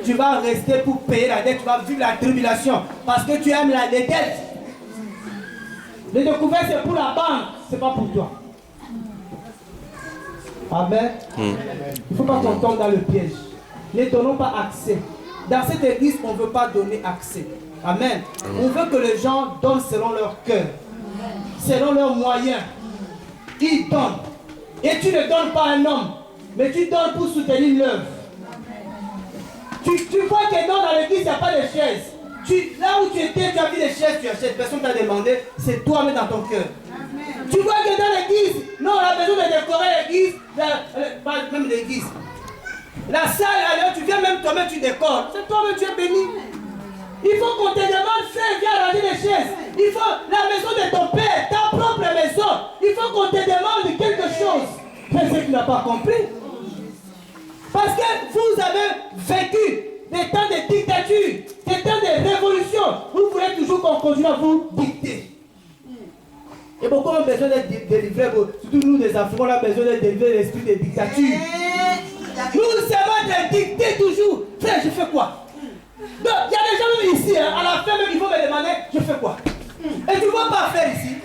Tu vas rester pour payer la dette. Tu vas vivre la tribulation parce que tu aimes les dettes. Le découvert, c'est pour la banque, c'est pas pour toi. Amen. Il ne faut pas qu'on tombe dans le piège. Ne donnons pas accès. Dans cette église, on ne veut pas donner accès. Amen. On veut que les gens donnent selon leur cœur, selon leurs moyens. Ils donnent. Et tu ne donnes pas à un homme, mais tu donnes pour soutenir l'œuvre. Tu vois que dans l'église, il n'y a pas de chaises. Là où tu étais, tu as vu des chaises, tu achètes. Personne ne t'a demandé, c'est toi mais dans ton cœur. Tu vois que dans l'église, non, on a besoin de décorer l'église, même l'église. La salle, alors, tu viens même toi-même, tu décores. C'est toi-même, tu es béni. Il faut qu'on te demande, frère, viens arranger les chaises. Il faut la maison de ton père, ta propre maison. Il faut qu'on te demande quelque chose. Mais c'est que tu n'as pas compris. Parce que vous avez vécu des temps de dictature, des temps de révolution. Vous voulez toujours qu'on continue à vous dicter. Et beaucoup ont besoin d'être délivrés, surtout nous les Africains, on a besoin d'être délivrés de l'esprit de dictature. Nous savons de dicter toujours. Frère, je fais quoi? Donc, il y a des gens même ici, hein, à la fin même, ils vont me demander, je fais quoi? Et tu ne vas pas faire ici.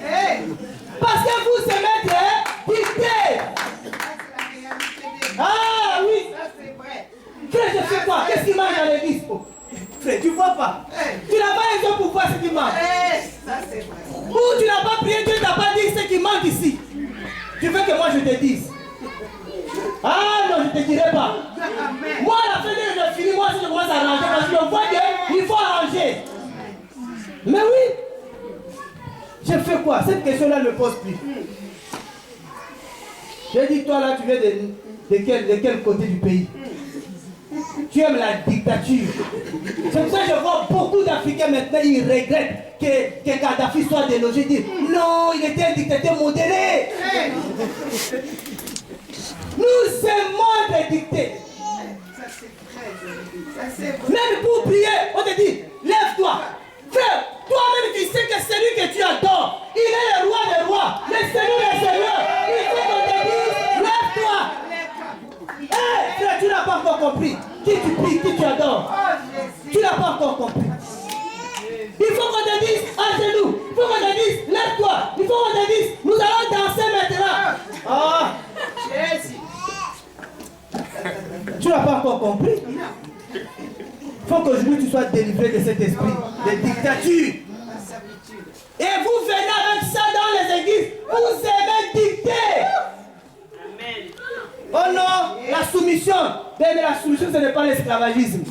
Parce que vous savez dicter. Ah oui. Frère, je fais quoi? Qu'est-ce qui manque dans l'église? Frère, tu ne vois pas. Tu n'as pas les yeux pour voir ce qui manque. Ou tu n'as pas prié, Dieu ne t'a pas dit ce qui manque ici. Tu veux que moi je te dise? Ah non, je ne te dirai pas. Moi, à la fin de je finis, moi, si je commence à arranger, parce que je vois qu'il faut arranger. Mais oui. Je fais quoi? Cette question-là ne me pose plus. J'ai dit, toi là, tu viens de quel côté du pays? Tu aimes la dictature. C'est pour ça que je vois beaucoup d'Africains maintenant, ils regrettent que Kadhafi soit délogé. Ils disent, non, il était un dictateur modéré. Nous aimons les dicter. Même pour prier, on te dit, lève-toi. Frère, toi-même tu sais que celui que tu adores, il est le roi des rois, le Seigneur des seigneurs. Il faut qu'on te dise, lève-toi. Hé, frère, tu n'as pas encore compris. Qui tu pries, qui tu adores. Tu n'as pas encore compris. Il faut qu'on te dise, à genoux. Il faut qu'on te dise, lève-toi. Il faut qu'on te dise, nous allons danser maintenant. Ah, Jésus. Tu n'as pas encore compris. Il faut qu'aujourd'hui tu sois délivré de cet esprit de dictature. Et vous venez avec ça dans les églises. Vous aimez dicter. Oh non, la soumission. Mais la soumission, ce n'est pas l'esclavagisme.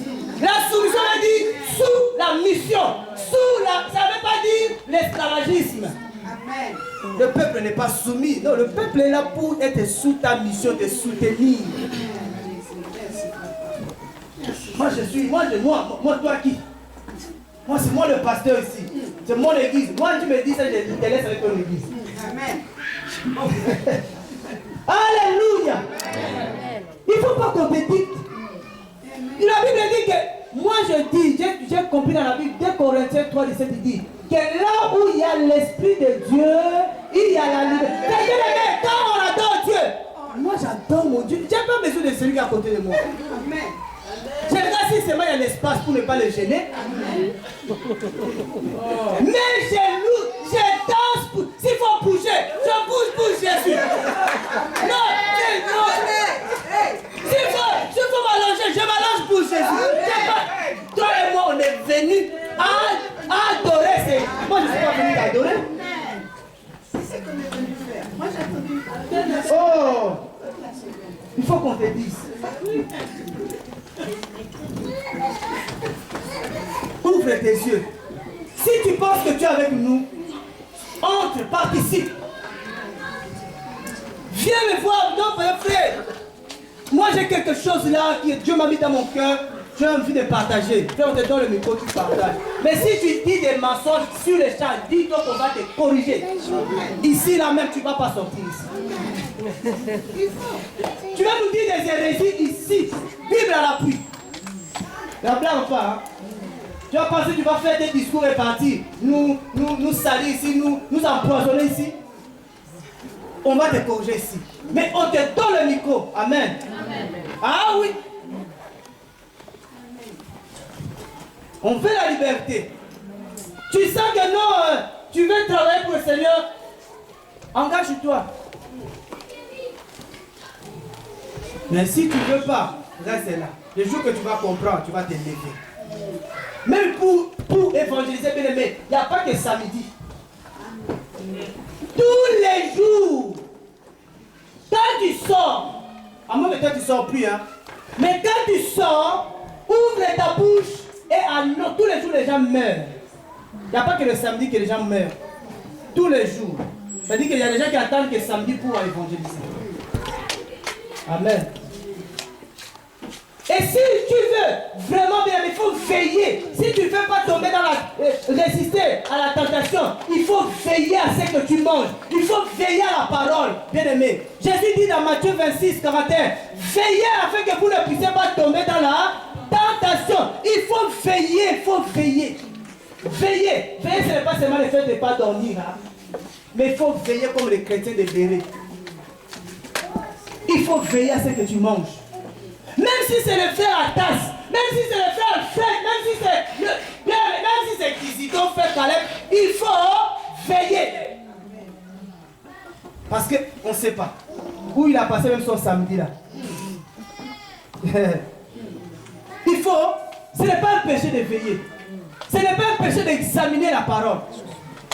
La soumission veut dire sous la mission. Ça ne veut pas dire l'esclavagisme. Le peuple n'est pas soumis. Non, le peuple est là pour être sous ta mission, te soutenir. Moi, toi qui? Moi, c'est moi le pasteur ici. C'est mon église. Moi, tu me dis ça, je te laisse avec ton église. Amen. Alléluia. Il ne faut pas qu'on te dicte. La Bible dit que, moi je dis, j'ai compris dans la Bible, 2 Corinthiens 3, 17, il dit que là où il y a l'Esprit de Dieu, il y a la liberté. Quand on adore Dieu, moi j'adore mon Dieu. Je n'ai pas besoin de celui qui est à côté de moi. Amen. Je regarde si seulement il y a l'espace pour ne pas le gêner. Mais je danse, s'il faut bouger, je bouge pour Jésus. Non, Il faut qu'on te dise. Ouvre tes yeux. Si tu penses que tu es avec nous, entre, participe. Viens me voir, non, frère. Moi, j'ai quelque chose là que Dieu m'a mis dans mon cœur. J'ai envie de partager. Frère, on te donne le micro, tu partages. Mais si tu dis des mensonges sur les champs, dis-toi qu'on va te corriger. Ici, là même, tu ne vas pas sortir ici. Tu vas nous dire des hérésies ici. Bible à l'appui. La blague pas, hein? Tu vas penser que tu vas faire des discours et partir. Nous salir ici, nous empoisonner ici. On va te corriger ici. Mais on te donne le micro. Amen. Amen. Ah oui. On veut la liberté. Tu sens que non, tu veux travailler pour le Seigneur. Engage-toi. Mais si tu ne veux pas, reste là. Le jour que tu vas comprendre, tu vas te lever. Même pour évangéliser, bien aimé, il n'y a pas que samedi. Tous les jours, quand tu sors, à moins que toi tu ne sors plus, hein, mais quand tu sors, ouvre ta bouche et tous les jours les gens meurent. Il n'y a pas que le samedi que les gens meurent. Tous les jours. C'est-à-dire qu'il y a des gens qui attendent que samedi pour évangéliser. Amen. Et si tu veux vraiment bien, il faut veiller. Si tu ne veux pas tomber dans résister à la tentation, il faut veiller à ce que tu manges. Il faut veiller à la parole, bien aimé. Jésus dit dans Matthieu 26, 41, veillez afin que vous ne puissiez pas tomber dans la tentation. Il faut veiller, il faut veiller. Veiller. Veiller, ce n'est pas seulement le fait de ne pas dormir. Hein. Mais il faut veiller comme les chrétiens de Béret. Il faut veiller à ce que tu manges. Même si c'est le frère à tasse, même si c'est le frère Fred, même si c'est Kizito, frère Caleb, il faut veiller. Parce qu'on ne sait pas où il a passé même son samedi là. Il faut, ce n'est pas un péché de veiller. Ce n'est pas un péché d'examiner la parole.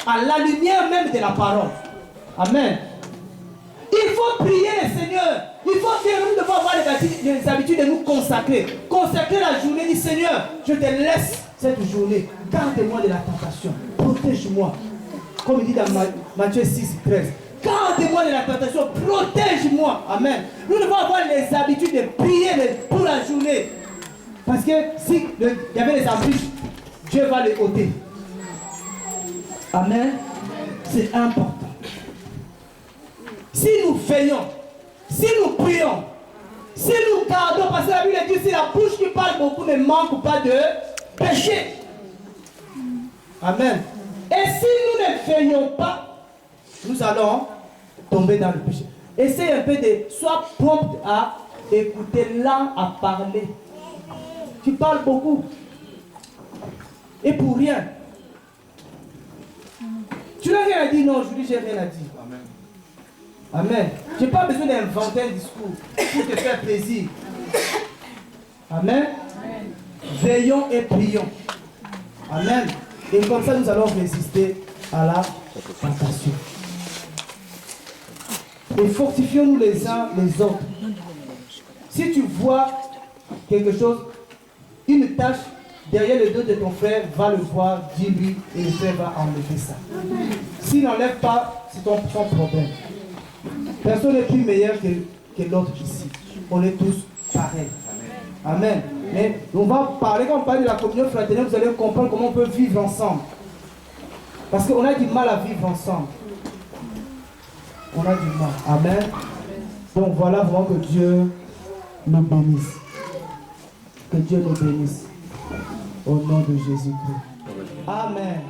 À la lumière même de la parole. Amen. Il faut prier le Seigneur. Il faut que nous devons avoir les habitudes de nous consacrer. Consacrer la journée, dit Seigneur, je te laisse cette journée. Garde-moi de la tentation. Protège-moi. Comme il dit dans Matthieu 6, 13. Garde-moi de la tentation. Protège-moi. Amen. Nous devons avoir les habitudes de prier pour la journée. Parce que si il y avait les embûches, Dieu va les ôter. Amen. C'est important. Si nous veillons, si nous prions, si nous gardons, parce que la Bible dit, si la bouche qui parle beaucoup ne manque pas de péché. Amen. Et si nous ne veillons pas, nous allons tomber dans le péché. Essaye un peu de, sois prompt à écouter, lent à parler. Tu parles beaucoup. Et pour rien. Tu n'as rien à dire, non, je dis, j'ai rien à dire. Amen. Amen. Je n'ai pas besoin d'inventer un discours pour te faire plaisir. Amen. Amen. Veillons et prions. Amen. Et comme ça, nous allons résister à la tentation. Et fortifions-nous les uns les autres. Si tu vois quelque chose, une tâche derrière le dos de ton frère, va le voir, dis-lui, et le frère va enlever ça. S'il n'enlève pas, c'est ton problème. Personne n'est plus meilleur que l'autre ici. On est tous pareils. Amen. Mais on va parler, quand on parle de la communion fraternelle, vous allez comprendre comment on peut vivre ensemble. Parce qu'on a du mal à vivre ensemble. On a du mal. Amen. Donc voilà vraiment que Dieu nous bénisse. Que Dieu nous bénisse. Au nom de Jésus-Christ. Amen.